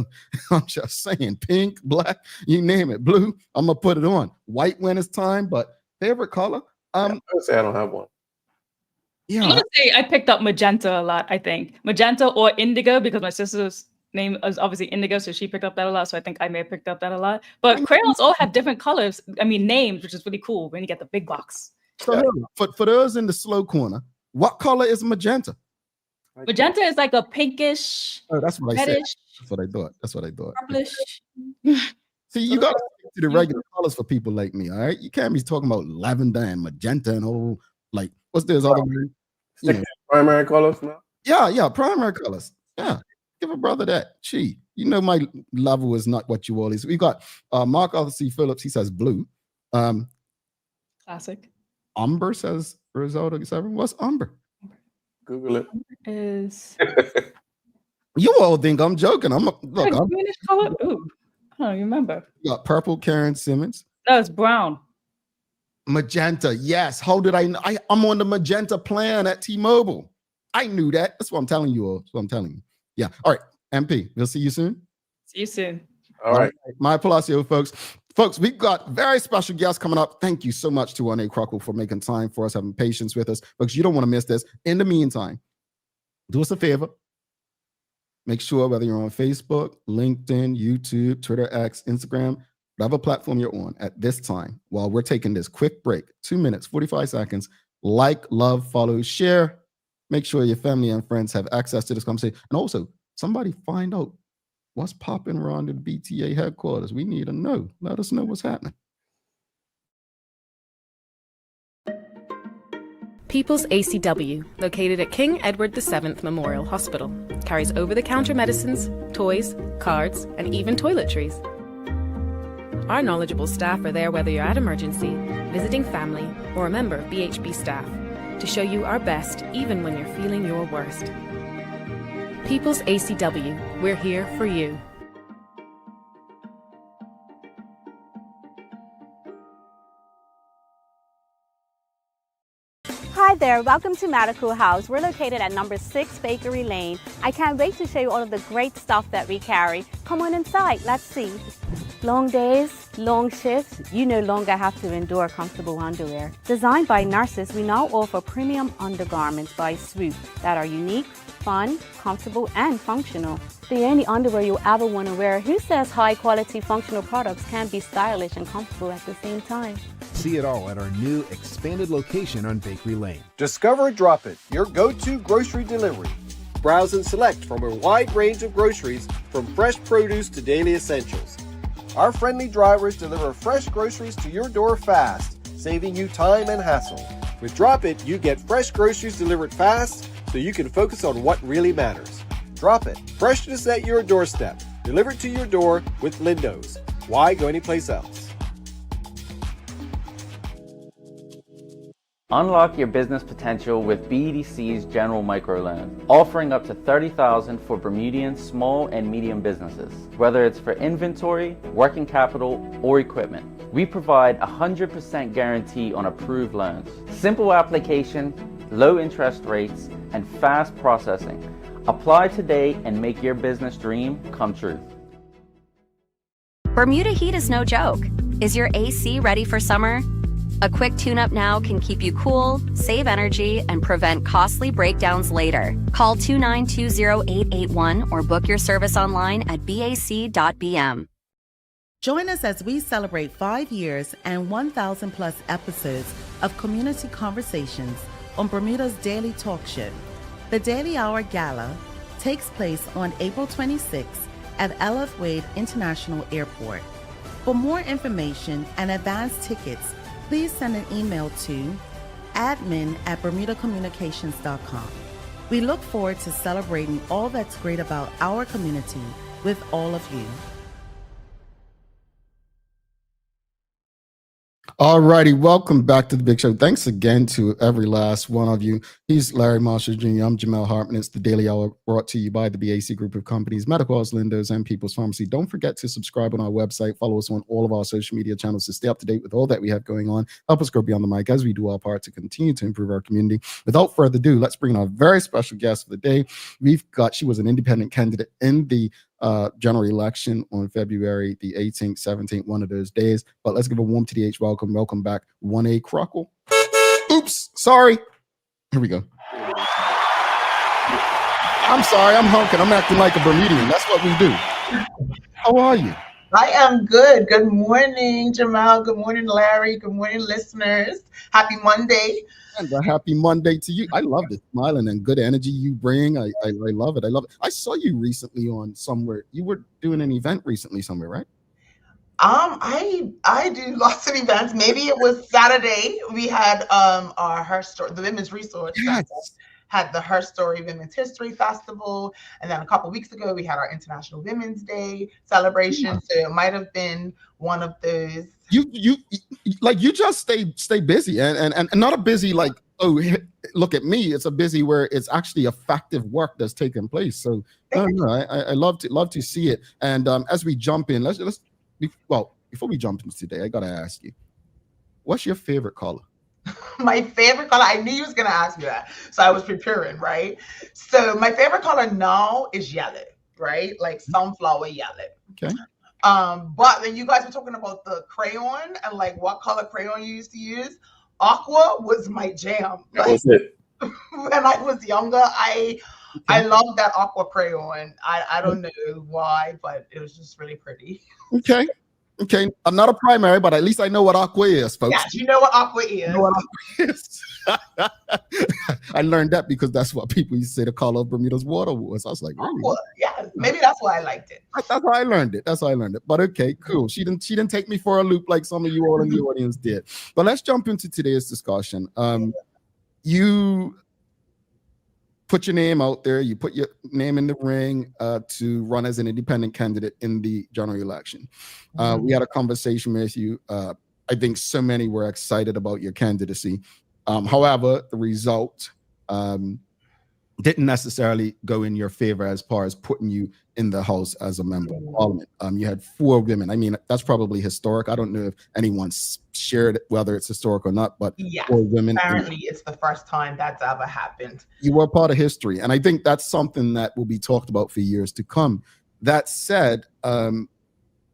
I'm just saying, pink, black, you name it, blue. I'm gonna put it on. White when it's time, but favorite color. I would say I don't have one. Yeah, I'm gonna say I picked up magenta a lot. I think magenta or indigo because my sister's name is obviously indigo, so she picked up that a lot. So I think I may have picked up that a lot. But crayons all have different colors. I mean, names, which is really cool when you get the big box. So for those in the slow corner, what color is magenta? Magenta is like a pinkish. Oh, that's what reddish, I said. That's what I thought. Purplish. See, you got to stick to the regular colors for people like me. All right, you can't be talking about lavender and magenta and all like what's this other one? Primary colors now? Yeah, primary colors. Yeah, give a brother that. My level is not what you all is. We got Mark Arthur C. Phillips. He says blue. Classic. Umber says Rosaldo 7. What's umber? Google it. Is you all think I'm joking? greenish color. Ooh, I don't remember. You got purple. Karen Simmons. No, it's brown. Magenta, yes. How did I'm on the magenta plan at T-Mobile. I knew that. That's what I'm telling you all. That's what I'm telling you. Yeah. All right, MP. We'll see you soon. See you soon. All right. My Palacio, folks. Folks, we've got very special guests coming up. Thank you so much to Juanae Crockwell for making time for us, having patience with us, because you don't want to miss this. In the meantime, do us a favor. Make sure whether you're on Facebook, LinkedIn, YouTube, Twitter, X, Instagram, whatever platform you're on at this time, while we're taking this quick break, 2 minutes, 45 seconds, like, love, follow, share. Make sure your family and friends have access to this conversation. And also, somebody find out what's popping around the BTA headquarters. We need to know. Let us know what's happening. People's ACW, located at King Edward VII Memorial Hospital, carries over-the-counter medicines, toys, cards, and even toiletries. Our knowledgeable staff are there whether you're at emergency, visiting family, or a member of BHB staff, to show you our best even when you're feeling your worst. People's ACW, we're here for you. Hi there, welcome to Medical House. We're located at number 6 Bakery Lane. I can't wait to show you all of the great stuff that we carry. Come on inside, let's see. Long days, long shifts, you no longer have to endure comfortable underwear. Designed by nurses, we now offer premium undergarments by Swoop that are unique, fun, comfortable, and functional. The only underwear you'll ever want to wear. Who says high-quality functional products can't be stylish and comfortable at the same time? See it all at our new expanded location on Bakery Lane. Discover Drop It, your go-to grocery delivery. Browse and select from a wide range of groceries, from fresh produce to daily essentials. Our friendly drivers deliver fresh groceries to your door fast, saving you time and hassle. With Drop It, you get fresh groceries delivered fast, so you can focus on what really matters. Drop It, freshness at your doorstep, delivered to your door with Lindo's. Why go anyplace else? Unlock your business potential with BEDC's General Microloan, offering up to $30,000 for Bermudian small and medium businesses. Whether it's for inventory, working capital, or equipment, we provide 100% guarantee on approved loans. Simple application, low interest rates, and fast processing. Apply today and make your business dream come true. Bermuda heat is no joke. Is your AC ready for summer? A quick tune-up now can keep you cool, save energy, and prevent costly breakdowns later. Call 2920881 or book your service online at bac.bm. Join us as we celebrate 5 years and 1,000 plus episodes of community conversations on Bermuda's daily talk show. The Daily Hour Gala takes place on April 26th at LF Wade International Airport. For more information and advance tickets, please send an email to admin@bermudacommunications.com. We look forward to celebrating all that's great about our community with all of you. All righty, welcome back to the Big Show. Thanks again to every last one of you. He's Larry Marshall Jr. I'm Jamel Hartman. It's the Daily Hour brought to you by the BAC Group of Companies, Medical House Lindos, and People's Pharmacy. Don't forget to subscribe on our website. Follow us on all of our social media channels to stay up to date with all that we have going on. Help us grow beyond the mic as we do our part to continue to improve our community. Without further ado, let's bring in our very special guest for the day. She was an independent candidate in the general election on February the 18th, 17th, one of those days. But let's give a warm TDH welcome. Welcome back, Juanae Crockwell. Oops, sorry. Here we go. I'm sorry, I'm honking. I'm acting like a Bermudian. That's what we do. How are you? I am good. Good morning, Jamal. Good morning, Larry. Good morning, listeners. Happy Monday. And a happy Monday to you. I love the smiling and good energy you bring. I love it. I love it. I saw you recently on somewhere. You were doing an event recently somewhere, right? I do lots of events. Maybe it was Saturday. We had our Her Story, the Women's Resource Center had the Her Story Women's History Festival, and then a couple weeks ago we had our International Women's Day celebration. So it might have been one of those. You just stay busy and not a busy like, oh, look at me. It's a busy where it's actually effective work that's taking place. So I love to see it. And as we jump in, before we jump into today, I gotta ask you, what's your favorite color? My favorite color, I knew you was gonna ask me that, so I was preparing, right? So my favorite color now is yellow, right? Like sunflower yellow. Okay. But when you guys were talking about the crayon and like what color crayon you used to use, aqua was my jam. That was it. When I was younger, I loved that aqua crayon. I don't know why, but it was just really pretty. Okay. I'm not a primary, but at least I know what aqua is, folks. Yes, you know what aqua is. You know what aqua is. I learned that because that's what people used to say the color of Bermuda's water was. I was like, really? Aqua. Yeah, maybe that's why I liked it. That's how I learned it. But okay, cool. She didn't take me for a loop like some of you all in the audience did. But let's jump into today's discussion. You put your name out there. You put your name in the ring to run as an independent candidate in the general election. We had a conversation with you. I think so many were excited about your candidacy. However, the result didn't necessarily go in your favor as far as putting you in the House as a member of Parliament. You had 4 women. I mean, that's probably historic. I don't know if anyone's shared it, whether it's historic or not, but yeah, 4 women. Apparently, it's the first time that's ever happened. You were part of history, and I think that's something that will be talked about for years to come. That said,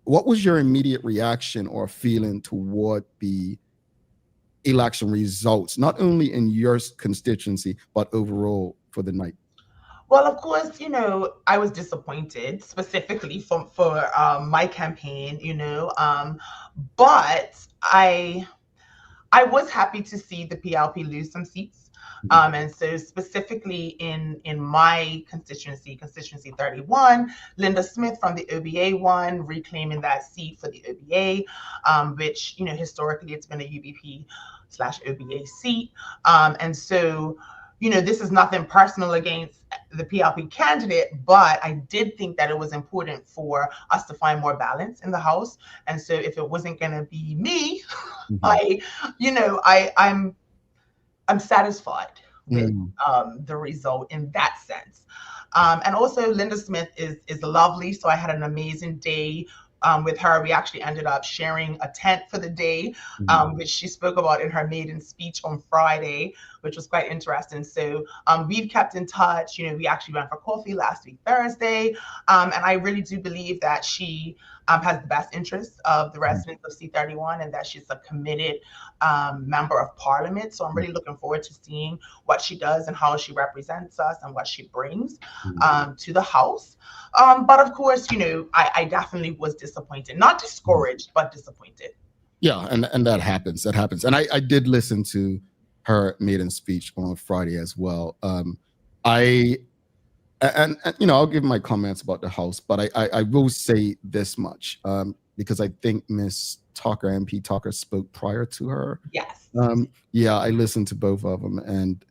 what was your immediate reaction or feeling toward the election results, not only in your constituency, but overall for the night? Well, of course, I was disappointed specifically for my campaign, but I was happy to see the PLP lose some seats. And so specifically in my constituency 31, Linda Smith from the OBA won, reclaiming that seat for the OBA, which, historically it's been a UBP/OBA seat. And so, this is nothing personal against the PLP candidate, but I did think that it was important for us to find more balance in the House. And so if it wasn't going to be me, I'm satisfied with the result in that sense. And also Linda Smith is lovely. So I had an amazing day with her. We actually ended up sharing a tent for the day, which she spoke about in her maiden speech on Friday, which was quite interesting. So we've kept in touch. We actually went for coffee last week, Thursday. And I really do believe that she has the best interests of the residents of C31 and that she's a committed member of Parliament. So I'm really looking forward to seeing what she does and how she represents us and what she brings to the House. But of course, I definitely was disappointed, not discouraged, but disappointed. Yeah, and that happens. And I did listen to her maiden speech on Friday as well. I'll give my comments about the House, but I will say this much. because I think Miss Tucker, MP Tucker, spoke prior to her. Yes. Yeah, I listened to both of them, and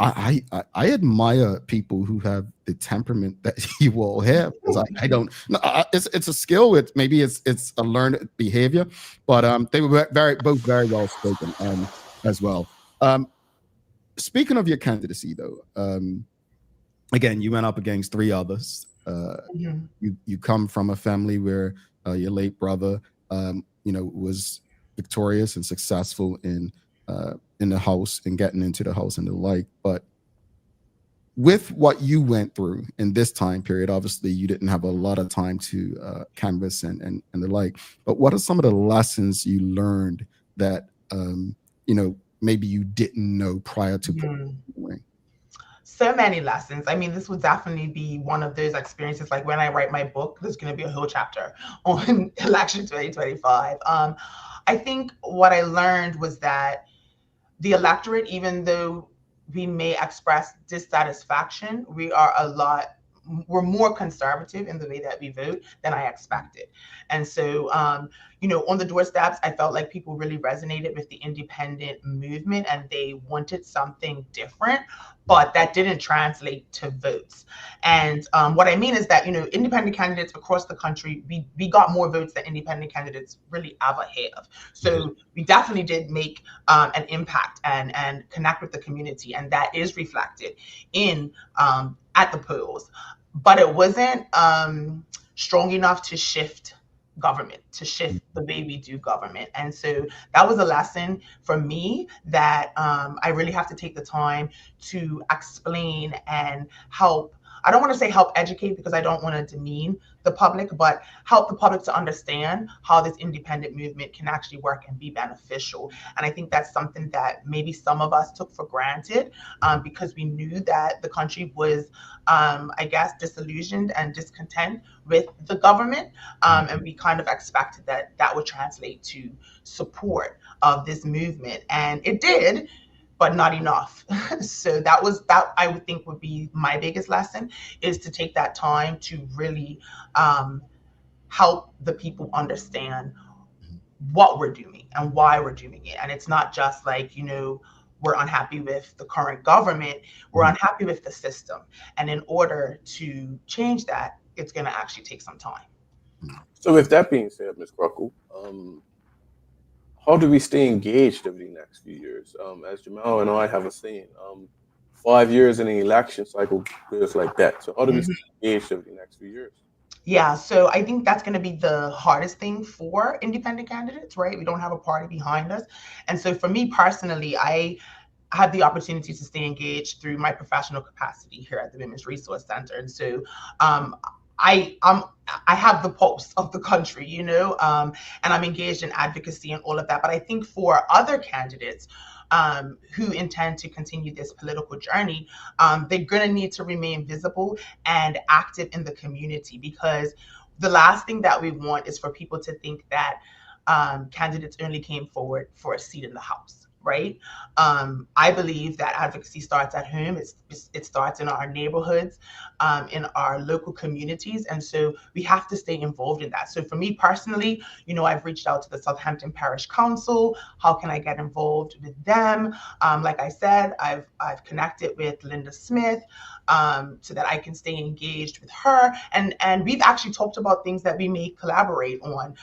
I admire people who have the temperament that you all have, because I don't. No, it's a skill. Maybe it's a learned behavior, but they were both very well spoken as well. Speaking of your candidacy, though, again, you went up against three others. You come from a family where your late brother, was victorious and successful in the House and getting into the House and the like. But with what you went through in this time period, obviously you didn't have a lot of time to canvass and the like. But what are some of the lessons you learned that maybe you didn't know prior to winning? So many lessons. I mean, this would definitely be one of those experiences. Like when I write my book, there's going to be a whole chapter on election 2025. I think what I learned was that the electorate, even though we may express dissatisfaction, we're more conservative in the way that we vote than I expected. And so, on the doorsteps, I felt like people really resonated with the independent movement and they wanted something different, but that didn't translate to votes. And what I mean is that, independent candidates across the country, we got more votes than independent candidates really ever have. So we definitely did make an impact and connect with the community. And that is reflected in at the polls. But it wasn't strong enough to shift government, to shift the way we do government. And so that was a lesson for me that I really have to take the time to explain and help. I don't want to say help educate, because I don't want to demean the public, but help the public to understand how this independent movement can actually work and be beneficial. And I think that's something that maybe some of us took for granted because we knew that the country was, disillusioned and discontent with the government. And we kind of expected that would translate to support of this movement. And it did, but not enough. So that I would think would be my biggest lesson, is to take that time to really help the people understand what we're doing and why we're doing it. And it's not just like, we're unhappy with the current government, we're unhappy with the system. And in order to change that, it's going to actually take some time. So with that being said, Ms. Crockwell, how do we stay engaged over the next few years? As Jamal and I have a saying, 5 years in an election cycle goes like that. So how do we stay engaged over the next few years? Yeah, so I think that's going to be the hardest thing for independent candidates, right? We don't have a party behind us. And so for me personally, I had the opportunity to stay engaged through my professional capacity here at the Women's Resource Center. And so I have the pulse of the country, and I'm engaged in advocacy and all of that. But I think for other candidates who intend to continue this political journey, they're going to need to remain visible and active in the community, because the last thing that we want is for people to think that candidates only came forward for a seat in the House. Right? I believe that advocacy starts at home. It starts in our neighborhoods, in our local communities. And so we have to stay involved in that. So for me personally, I've reached out to the Southampton Parish Council. How can I get involved with them? Like I said, I've connected with Linda Smith so that I can stay engaged with her. And we've actually talked about things that we may collaborate on,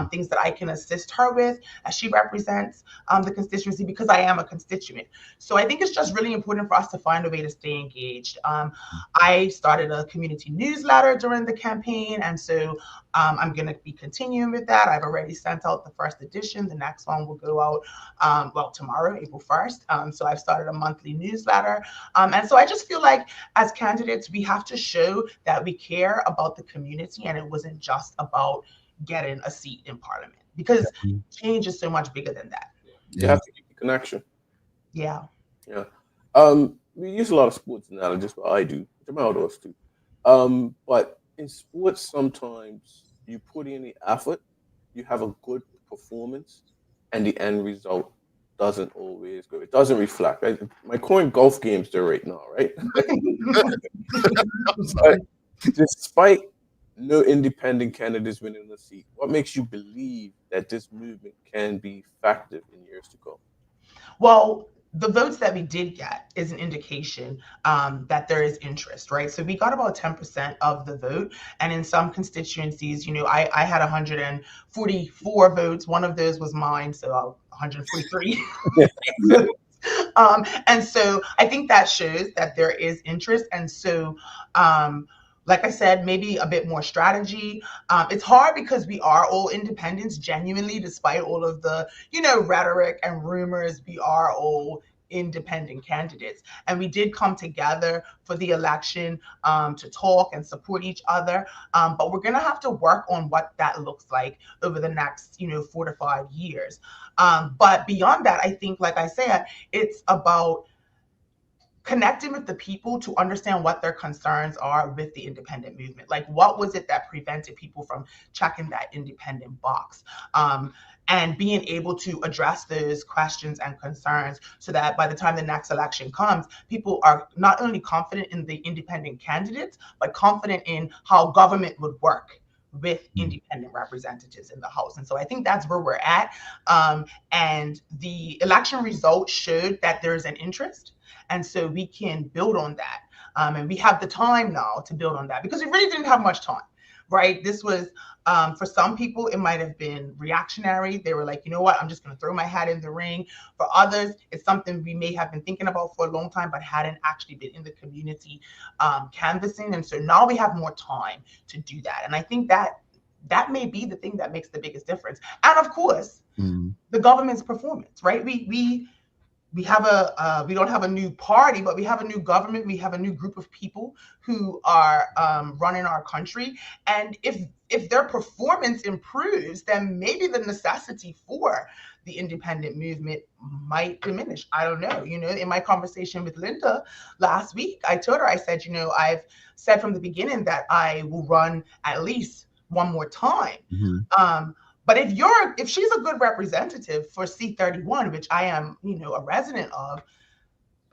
things that I can assist her with as she represents the constituency, because I am a constituent. So I think it's just really important for us to find a way to stay engaged. I started a community newsletter during the campaign, and so I'm going to be continuing with that. I've already sent out the first edition. The next one will go out, tomorrow, April 1st. So I've started a monthly newsletter. And so I just feel like as candidates, we have to show that we care about the community, and it wasn't just about getting a seat in Parliament, because change is so much bigger than that. You have to keep the connection. Yeah. Yeah. We use a lot of sports analogies, but I do. Jamal does too. But in sports, sometimes you put in the effort, you have a good performance, and the end result doesn't always go. It doesn't reflect. Right? My current golf games there right now, right? But despite no independent candidates winning the seat. What makes you believe that this movement can be effective in years to come? Well, the votes that we did get is an indication that there is interest, right? So we got about 10% of the vote. And in some constituencies, I had 144 votes. One of those was mine, so 143 votes. And so I think that shows that there is interest. And so, like I said, maybe a bit more strategy. It's hard because we are all independents, genuinely, despite all of the, rhetoric and rumors. We are all independent candidates. And we did come together for the election to talk and support each other. But we're going to have to work on what that looks like over the next, 4 to 5 years. But beyond that, I think, like I said, it's about connecting with the people to understand what their concerns are with the independent movement. Like, what was it that prevented people from checking that independent box? And being able to address those questions and concerns so that by the time the next election comes, people are not only confident in the independent candidates, but confident in how government would work with independent representatives in the House. And so I think that's where we're at. And the election results showed that there's an interest. And so we can build on that. And we have the time now to build on that because we really didn't have much time, right? This was, for some people, it might have been reactionary. They were like, you know what, I'm just going to throw my hat in the ring. For others, it's something we may have been thinking about for a long time, but hadn't actually been in the community canvassing. And so now we have more time to do that. And I think that may be the thing that makes the biggest difference. And of course, the government's performance, right? We have we don't have a new party, but we have a new government. We have a new group of people who are running our country. And if their performance improves, then maybe the necessity for the independent movement might diminish. I don't know. In my conversation with Linda last week, I told her, I said, I've said from the beginning that I will run at least one more time. But if she's a good representative for C31, which I am, a resident of,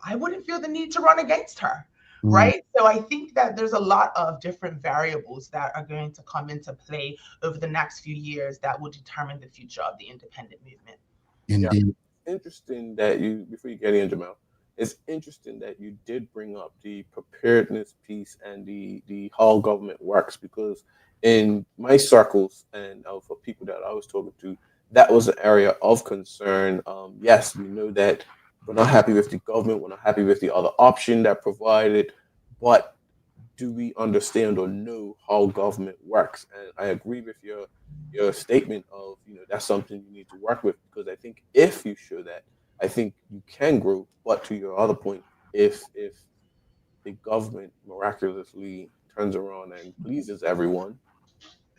I wouldn't feel the need to run against her, right? So I think that there's a lot of different variables that are going to come into play over the next few years that will determine the future of the independent movement. Indeed. Yeah. Interesting that before you get in, Jamal, it's interesting that you did bring up the preparedness piece and the how government works, because in my circles and for people that I was talking to, that was an area of concern. Yes, we know that we're not happy with the government, we're not happy with the other option that provided, but do we understand or know how government works? And I agree with your statement of, that's something you need to work with, because I think if you show that, I think you can grow. But to your other point, if the government miraculously turns around and pleases everyone,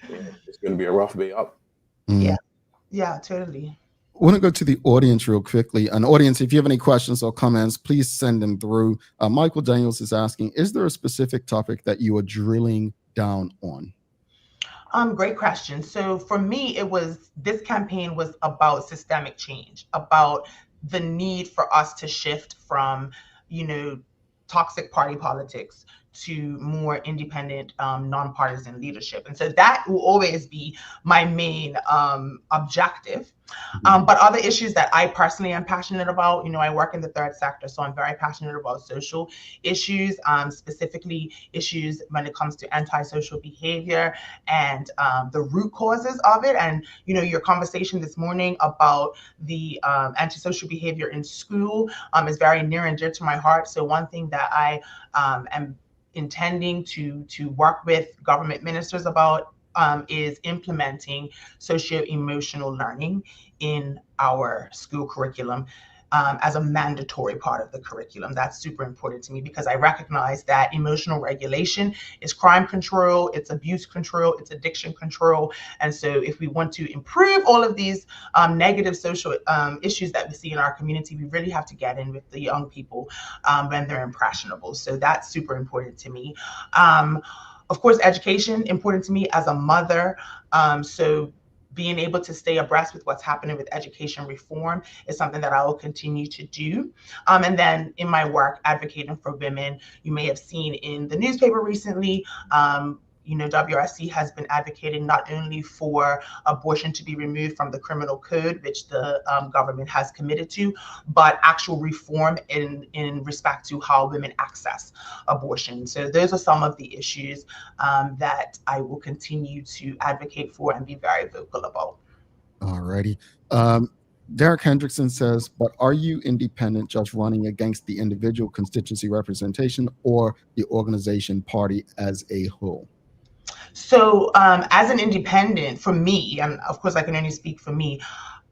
it's going to be a rough way up. Yeah, totally. I want to go to the audience real quickly. An audience, if you have any questions or comments, please send them through. Michael Daniels is asking, is there a specific topic that you are drilling down on? Great question. So for me, this campaign was about systemic change, about the need for us to shift from, toxic party politics to more independent, nonpartisan leadership. And so that will always be my main objective. But other issues that I personally am passionate about, I work in the third sector, so I'm very passionate about social issues, specifically issues when it comes to antisocial behavior and the root causes of it. And, your conversation this morning about the antisocial behavior in school is very near and dear to my heart. So one thing that I am intending to work with government ministers about is implementing socio-emotional learning in our school curriculum as a mandatory part of the curriculum. That's super important to me because I recognize that emotional regulation is crime control, it's abuse control, it's addiction control. And so if we want to improve all of these negative social issues that we see in our community, we really have to get in with the young people when they're impressionable. So that's super important to me. Of course, education, important to me as a mother. So being able to stay abreast with what's happening with education reform is something that I will continue to do. And then in my work, advocating for women, you may have seen in the newspaper recently, WRC has been advocating not only for abortion to be removed from the criminal code, which the government has committed to, but actual reform in respect to how women access abortion. So those are some of the issues that I will continue to advocate for and be very vocal about. All righty. Derek Hendrickson says, but are you independent just running against the individual constituency representation or the organization party as a whole? So as an independent, for me, and of course I can only speak for me,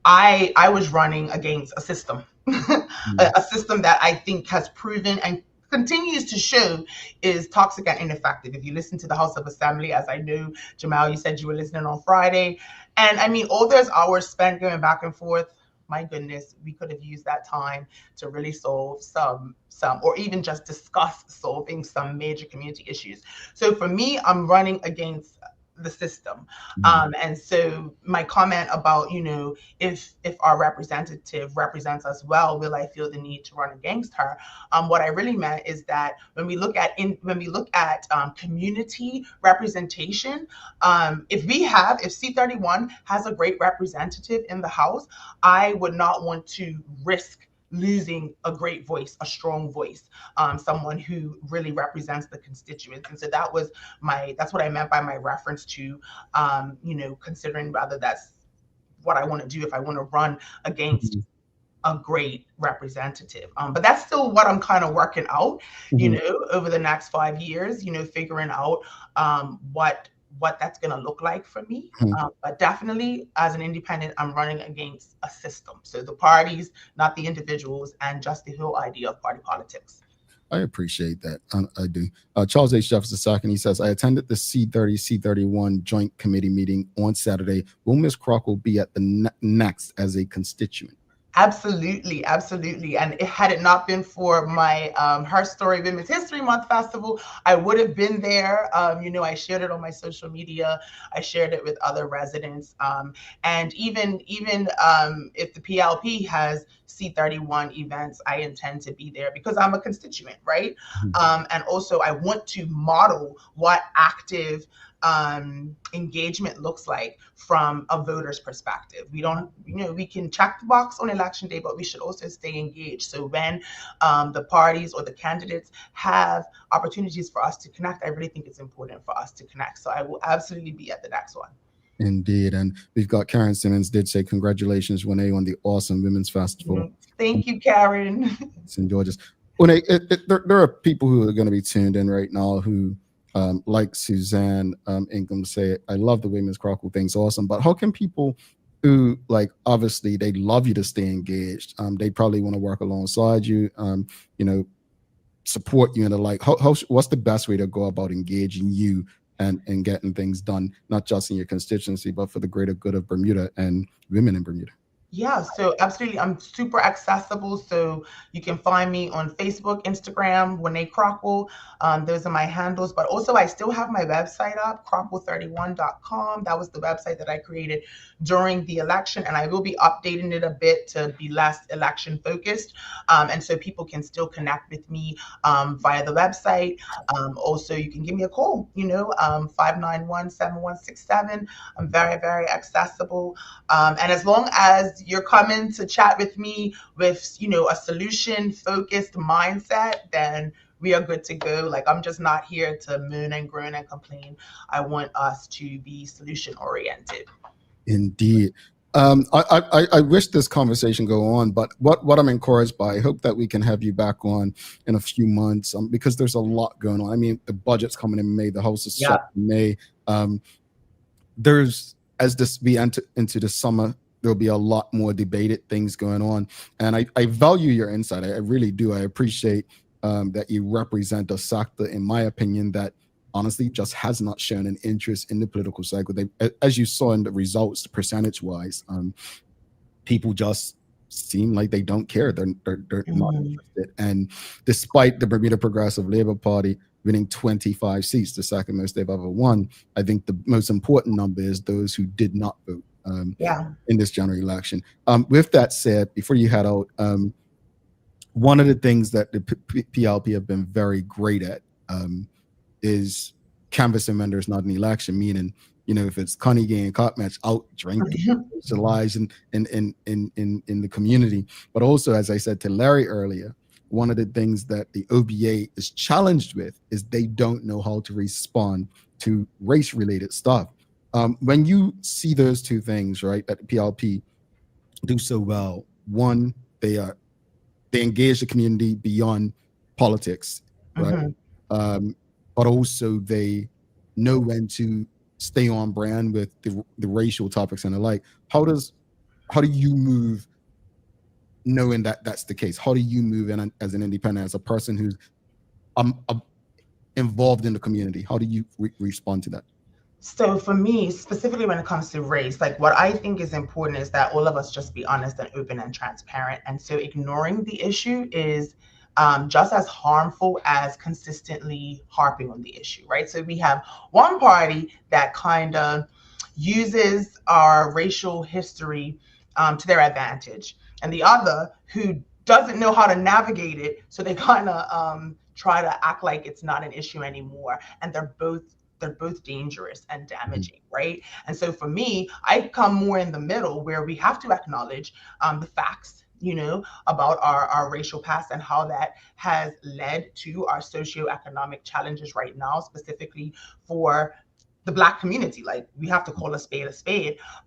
I was running against a system, a system that I think has proven and continues to show is toxic and ineffective. If you listen to the House of Assembly, as I know, Jamal, you said you were listening on Friday, and I mean, all those hours spent going back and forth, my goodness, we could have used that time to really solve some, or even just discuss solving some major community issues. So for me, I'm running against the system. And so my comment about, if our representative represents us well, will I feel the need to run against her? What I really meant is that when we look at community representation, if C31 has a great representative in the House, I would not want to risk losing a great voice, a strong voice, someone who really represents the constituents. And so that's what I meant by my reference to, considering rather that's what I want to do if I want to run against a great representative. But that's still what I'm kind of working out, over the next 5 years, figuring out what that's going to look like for me. But definitely as an independent, I'm running against a system. So the parties, not the individuals, and just the whole idea of party politics. I appreciate that. I do. Charles H. Jefferson II, he says, I attended the C30-C31 joint committee meeting on Saturday. Will Ms. Crockwell be at the next as a constituent? Absolutely. And had it not been for my Her Story Women's History Month Festival, I would have been there. I shared it on my social media. I shared it with other residents. And even if the PLP has C31 events, I intend to be there because I'm a constituent, right? And also I want to model what active engagement looks like from a voter's perspective. We don't, we can check the box on election day, but we should also stay engaged. So when the parties or the candidates have opportunities for us to connect, I really think it's important for us to connect. So I will absolutely be at the next one. Indeed. And we've got Karen Simmons did say, congratulations, Juanae, on the awesome Women's Festival. Thank you, Karen. It's in Georgia. Juanae, there are people who are going to be tuned in right now who, like Suzanne Ingham say, I love the way Ms. Crockwell thing's awesome, but how can people who, like, obviously they love you to stay engaged, they probably want to work alongside you, support you and the like, what's the best way to go about engaging you and getting things done, not just in your constituency, but for the greater good of Bermuda and women in Bermuda? Yeah, so absolutely. I'm super accessible. So you can find me on Facebook, Instagram, Juanae Crockwell. Those are my handles. But also I still have my website up, crockwell31.com. That was the website that I created during the election. And I will be updating it a bit to be less election focused. And so people can still connect with me via the website. Also, you can give me a call, 591-7167. I'm very, very accessible. And as long as you're coming to chat with me with, a solution focused mindset, then we are good to go. Like, I'm just not here to moan and groan and complain. I want us to be solution oriented. Indeed. I wish this conversation go on, but what I'm encouraged by, I hope that we can have you back on in a few months, because there's a lot going on. I mean, the budget's coming in May, the House is set in May. As we enter into the summer, there'll be a lot more debated things going on. And I value your insight. I really do. I appreciate that you represent a sector, in my opinion, that honestly just has not shown an interest in the political cycle. As you saw in the results, percentage-wise, people just seem like they don't care. They're not interested. And despite the Bermuda Progressive Labour Party winning 25 seats, the second most they've ever won, I think the most important number is those who did not vote in this general election. With that said, before you head out, one of the things that the PLP have been very great at is canvassing when there's not an election, meaning, if it's Connie game, cop match, out drinking, socialize in the community. But also, as I said to Larry earlier, one of the things that the OBA is challenged with is they don't know how to respond to race-related stuff. When you see those two things, right, that the PLP do so well, one, they engage the community beyond politics, right? But also they know when to stay on brand with the racial topics and the like. How do you move knowing that that's the case? How do you move in as an independent, as a person who's involved in the community? How do you respond to that? So for me, specifically when it comes to race, like what I think is important is that all of us just be honest and open and transparent. And so ignoring the issue is just as harmful as consistently harping on the issue, right? So we have one party that kind of uses our racial history to their advantage, and the other who doesn't know how to navigate it. So they kind of try to act like it's not an issue anymore. And they're both dangerous and damaging, right? And so for me, I come more in the middle where we have to acknowledge the facts, about our racial past and how that has led to our socioeconomic challenges right now, specifically for the Black community. Like, we have to call a spade.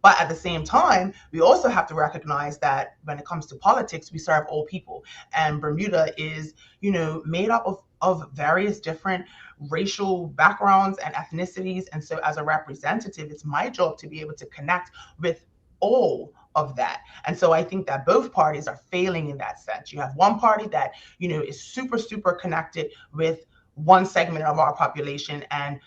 But at the same time, we also have to recognize that when it comes to politics, we serve all people. And Bermuda is, made up of various different racial backgrounds and ethnicities. And so as a representative, it's my job to be able to connect with all of that. And so I think that both parties are failing in that sense. You have one party that, is super, super connected with one segment of our population, and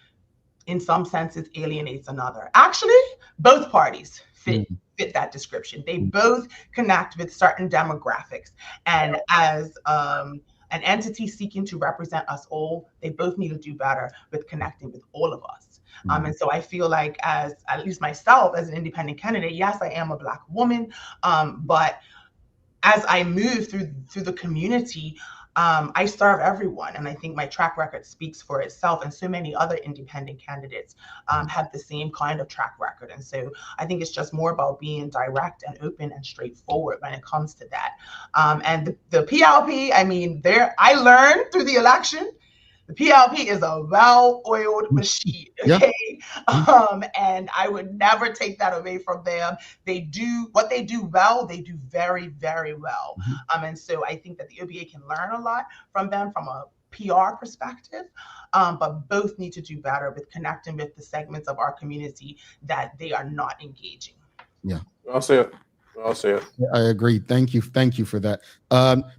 in some senses alienates another. Actually, both parties fit that description. They both connect with certain demographics. And as an entity seeking to represent us all, they both need to do better with connecting with all of us. And so I feel like, as at least myself as an independent candidate, yes, I am a Black woman, but as I move through the community, I serve everyone. And I think my track record speaks for itself. And so many other independent candidates have the same kind of track record. And so I think it's just more about being direct and open and straightforward when it comes to that. And the PLP, I learned through the election, the PLP is a well-oiled machine, okay? And I would never take that away from them. They do what they do well, they do very, very well. And so I think that the OBA can learn a lot from them from a PR perspective, but both need to do better with connecting with the segments of our community that they are not engaging. Yeah. I'll say it. I agree. Thank you for that.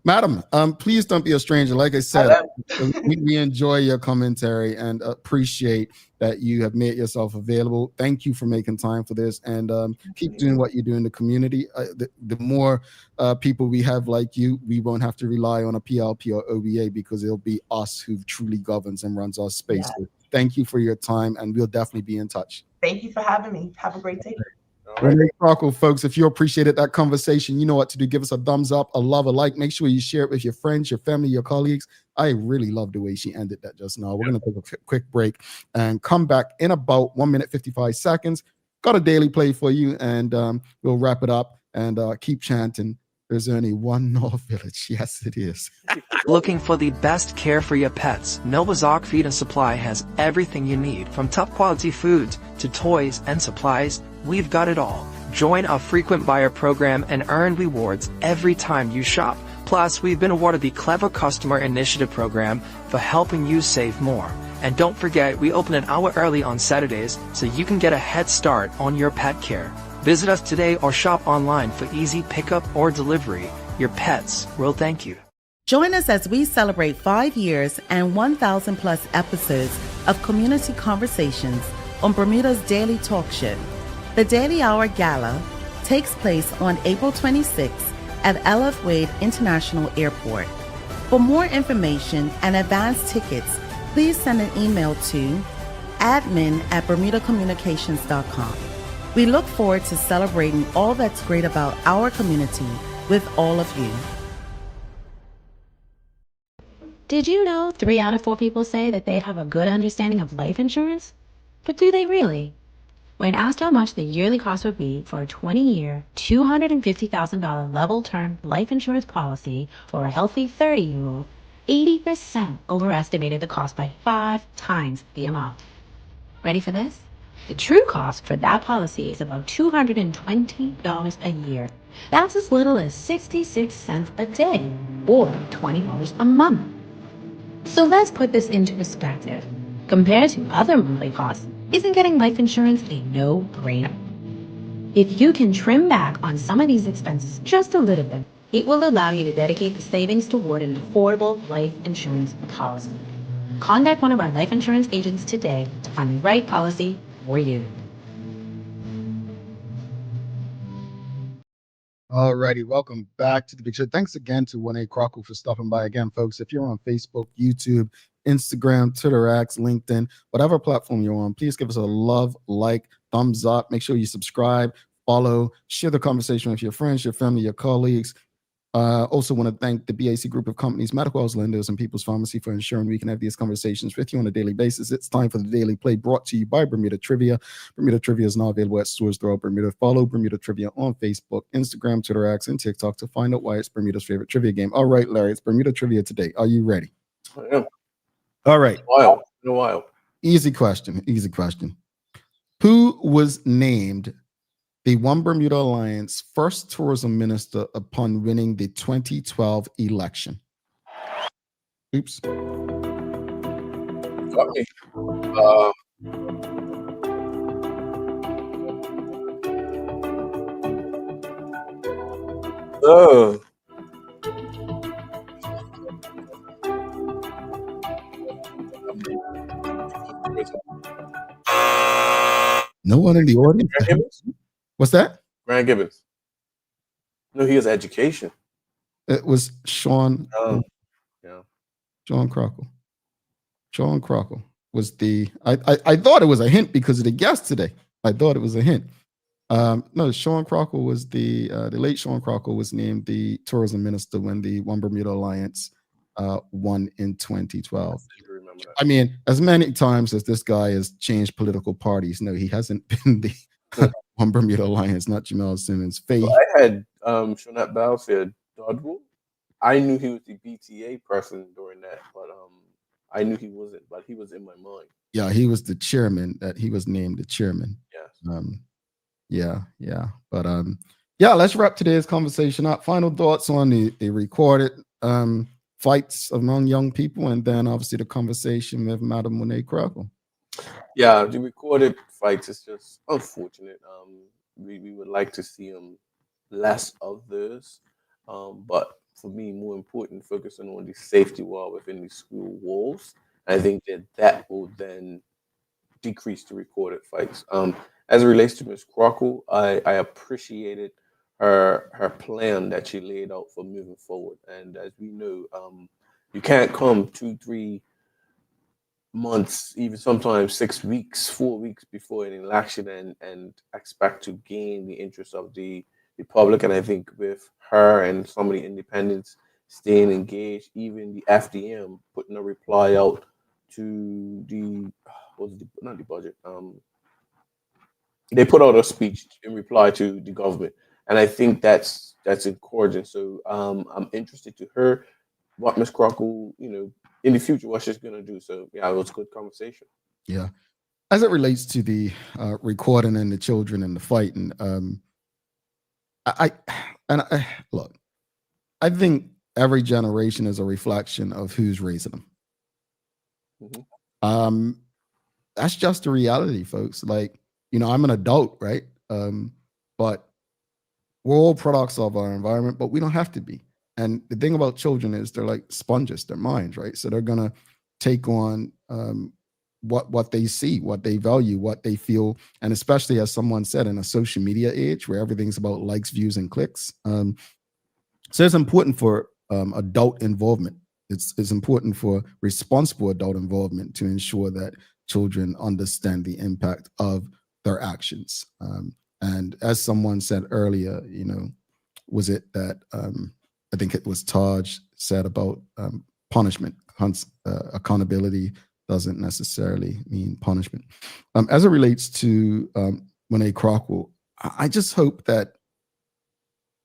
Madam, please don't be a stranger. Like I said, we enjoy your commentary and appreciate that you have made yourself available. Thank you for making time for this, and keep doing what you do in the community. The more people we have like you, we won't have to rely on a PLP or OBA, because it'll be us who truly governs and runs our space. So thank you for your time, and we'll definitely be in touch. Thank you for having me. Have a great day. Juanae Crockwell, folks, if you appreciated that conversation, you know what to do. Give us a thumbs up, a love, a like. Make sure you share it with your friends, your family, your colleagues. I really love the way she ended that just now. We're going to take a quick break and come back in about 1 minute, 55 seconds. Got a daily play for you, and we'll wrap it up and keep chanting. There's only one North Village. Yes, it is. Looking for the best care for your pets? Novazok Feed and Supply has everything you need, from top quality foods to toys and supplies. We've got it all. Join our frequent buyer program and earn rewards every time you shop. Plus, we've been awarded the Clever Customer Initiative program for helping you save more. And don't forget, we open an hour early on Saturdays so you can get a head start on your pet care. Visit us today or shop online for easy pickup or delivery. Your pets will thank you. Join us as we celebrate 5 years and 1,000 plus episodes of community conversations on Bermuda's Daily Talk Show. The Daily Hour Gala takes place on April 26th at LF Wade International Airport. For more information and advance tickets, please send an email to admin@bermudacommunications.com. We look forward to celebrating all that's great about our community with all of you. Did you know 3 out of 4 people say that they have a good understanding of life insurance? But do they really? When asked how much the yearly cost would be for a 20-year, $250,000 level term life insurance policy for a healthy 30-year-old, 80% overestimated the cost by 5 times the amount. Ready for this? The true cost for that policy is about $220 a year. That's as little as 66 cents a day, or $20 a month. So let's put this into perspective. Compared to other monthly costs, isn't getting life insurance a no-brainer? If you can trim back on some of these expenses just a little bit, it will allow you to dedicate the savings toward an affordable life insurance policy. Contact one of our life insurance agents today to find the right policy for you. Alrighty, welcome back to the Big Show. Thanks again to Juanae Crockwell for stopping by. Again, folks, if you're on Facebook, YouTube, Instagram, Twitter, X, LinkedIn, whatever platform you're on, please give us a love, like, thumbs up. Make sure you subscribe, follow, share the conversation with your friends, your family, your colleagues. Also want to thank the BAC group of companies, Medical House Lenders, and People's Pharmacy for ensuring we can have these conversations with you on a daily basis. It's time for the Daily Play, brought to you by Bermuda Trivia. Bermuda Trivia is now available at stores throughout Bermuda. Follow Bermuda Trivia on Facebook, Instagram, Twitter, X, and TikTok to find out why it's Bermuda's favorite trivia game. All right, Larry, it's Bermuda Trivia today. Are you ready? I am. All right. In a while. Easy question. Who was named the One Bermuda Alliance first tourism minister upon winning the 2012 election? Oops. Got me. No one in the audience? Grant Gibbons? What's that? Grant Gibbons. No, he has education. It was Sean. Yeah. Sean Crockwell. Sean Crockwell was the. I thought it was a hint because of the guest today. I thought it was a hint. No, Sean Crockwell was the late Sean Crockwell was named the tourism minister when the One Bermuda Alliance won in 2012. I mean, as many times as this guy has changed political parties, no, he hasn't been the One Bermuda Alliance, not Jamel Simmons. Faith. So I had Shonette Balfour Dodwell. I knew he was the BTA person during that, but I knew he wasn't, but he was in my mind. Yeah, he was the chairman. That he was named the chairman. Yes. But let's wrap today's conversation up. Final thoughts on the recorded fights among young people, and then obviously the conversation with Madam Juanae Crockwell. Yeah, the recorded fights is just unfortunate. We would like to see less of this, but for me, more important, focusing on the safety wall within the school walls. I think that will then decrease the recorded fights. As it relates to Ms. Crockwell, I appreciated her plan that she laid out for moving forward. And as we know, you can't come 2-3 months, even sometimes 6 weeks, 4 weeks before an election and expect to gain the interest of the public. And I think with her and some of the independents staying engaged, even the FDM putting a reply out to not the budget. They put out a speech in reply to the government, and I think that's encouraging. So I'm interested to hear what Ms. Crockwell, in the future, what she's gonna do. So yeah, it was a good conversation. Yeah, as it relates to the recording and the children and the fighting, look, I think every generation is a reflection of who's raising them. Mm-hmm. That's just the reality, folks. Like, I'm an adult, right? But we're all products of our environment, but we don't have to be. And the thing about children is they're like sponges, their minds, right? So they're gonna take on what they see, what they value, what they feel, and especially, as someone said, in a social media age where everything's about likes, views, and clicks. So it's important for adult involvement. It's important for responsible adult involvement to ensure that children understand the impact of their actions. And as someone said earlier, was it that I think it was Taj said about punishment. accountability doesn't necessarily mean punishment. As it relates to Juanae Crockwell, I just hope that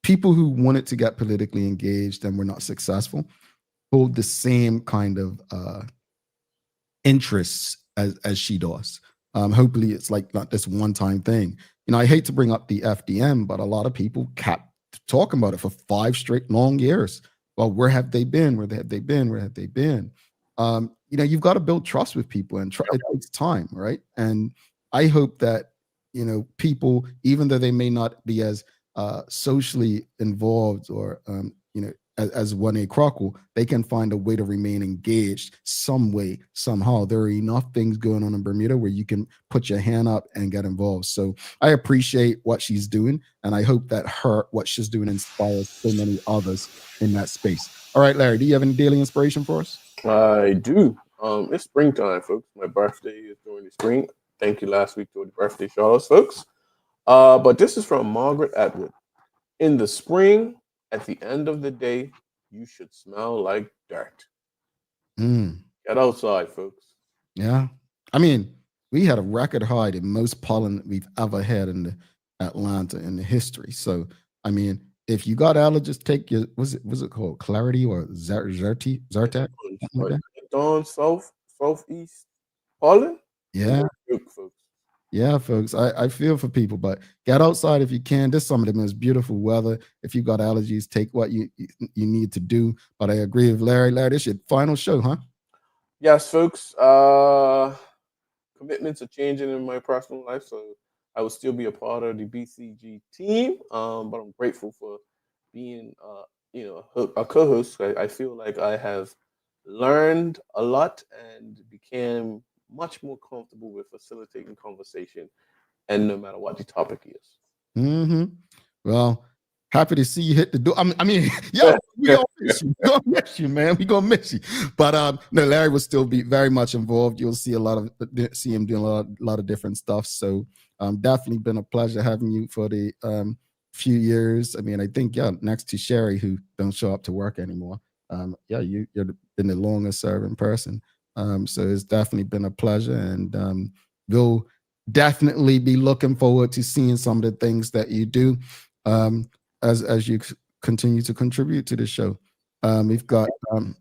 people who wanted to get politically engaged and were not successful hold the same kind of interests as she does. Hopefully it's like not this one-time thing. I hate to bring up the FDM, but a lot of people kept talking about it for 5 straight long years. Well, where have they been? Where have they been? Where have they been? You've got to build trust with people, and it takes time, right? And I hope that, people, even though they may not be as socially involved or, as Juanae Crockwell, they can find a way to remain engaged some way, somehow. There are enough things going on in Bermuda where you can put your hand up and get involved. So I appreciate what she's doing, and I hope that what she's doing inspires so many others in that space. All right, Larry, do you have any daily inspiration for us? I do. It's springtime, folks. My birthday is during the spring. Thank you last week for the birthday shout-outs, folks. But this is from Margaret Atwood. In the spring, at the end of the day, you should smell like dirt. Get outside, folks. Yeah. I mean, we had a record high, the most pollen that we've ever had in the Atlanta in the history. So, I mean, if you got allergies, take your, was it called Clarity or Zyrtec? Dawn, southeast pollen? Yeah. Folks. Yeah, folks, I feel for people, but get outside if you can. This is some of the most beautiful weather. If you've got allergies, take what you need to do. But I agree with Larry. Larry, this is your final show, huh? Yes, folks. Commitments are changing in my personal life, so I will still be a part of the BCG team. But I'm grateful for being, a co-host. I feel like I have learned a lot and became much more comfortable with facilitating conversation, and no matter what the topic is. Well, happy to see you hit the door. I mean, yeah, we gonna miss you. We gonna miss you, man. We gonna miss you. But no, Larry will still be very much involved. You'll see see him doing a lot of different stuff. So definitely been a pleasure having you for the few years. I mean, I think next to Sherry, who don't show up to work anymore. You're been the longest serving person. So it's definitely been a pleasure, and we'll definitely be looking forward to seeing some of the things that you do as you continue to contribute to the show. We've got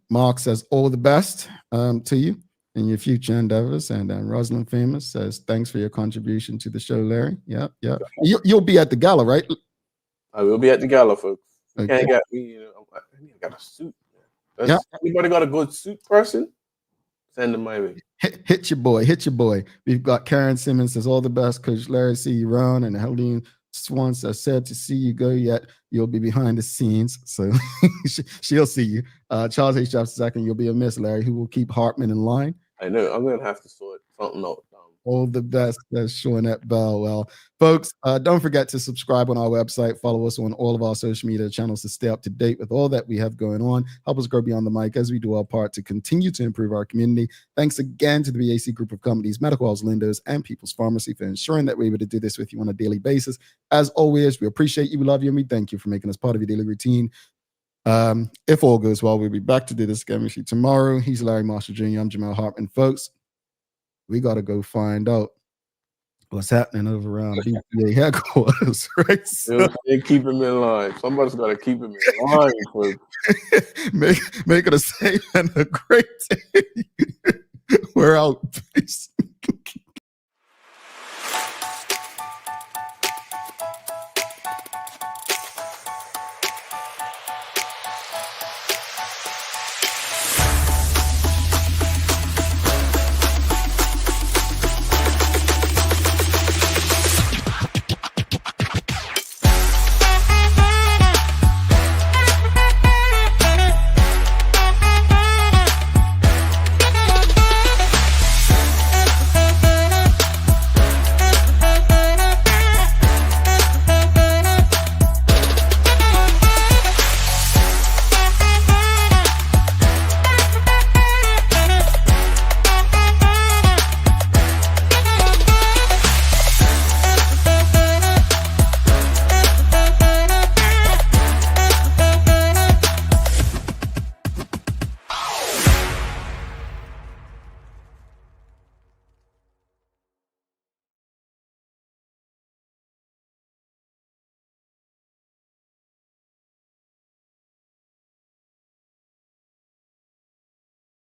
Mark says all the best to you in your future endeavors, and Rosalind Famous says thanks for your contribution to the show, Larry. Yeah. You'll be at the gala, right? I will be at the gala, folks. Okay. Can't get me. I got a suit. Anybody got a good suit person? Send them my way. Hit your boy. We've got Karen Simmons says all the best, Coach Larry. See you around. And Helene Swan says sad to see you go, yet you'll be behind the scenes, so she'll see you. Charles H. Jefferson II, you'll be a miss, Larry, who will keep Hartman in line. I know. I'm gonna have to sort something out. All the best. That's Juanette Bell. Well, folks, don't forget to subscribe on our website. Follow us on all of our social media channels to stay up to date with all that we have going on. Help us grow beyond the mic as we do our part to continue to improve our community. Thanks again to the BAC Group of Companies, Medical House Lindos, and People's Pharmacy for ensuring that we're able to do this with you on a daily basis. As always, we appreciate you, we love you, and we thank you for making us part of your daily routine. If all goes well, we'll be back to do this again with you tomorrow. He's Larry Marshall Jr. I'm Jamal Hartman. Folks, we got to go find out what's happening over around BPA headquarters, right? So, they keep him in line. Somebody's got to keep him in line. Make it a safe and a great day. We're out. Peace.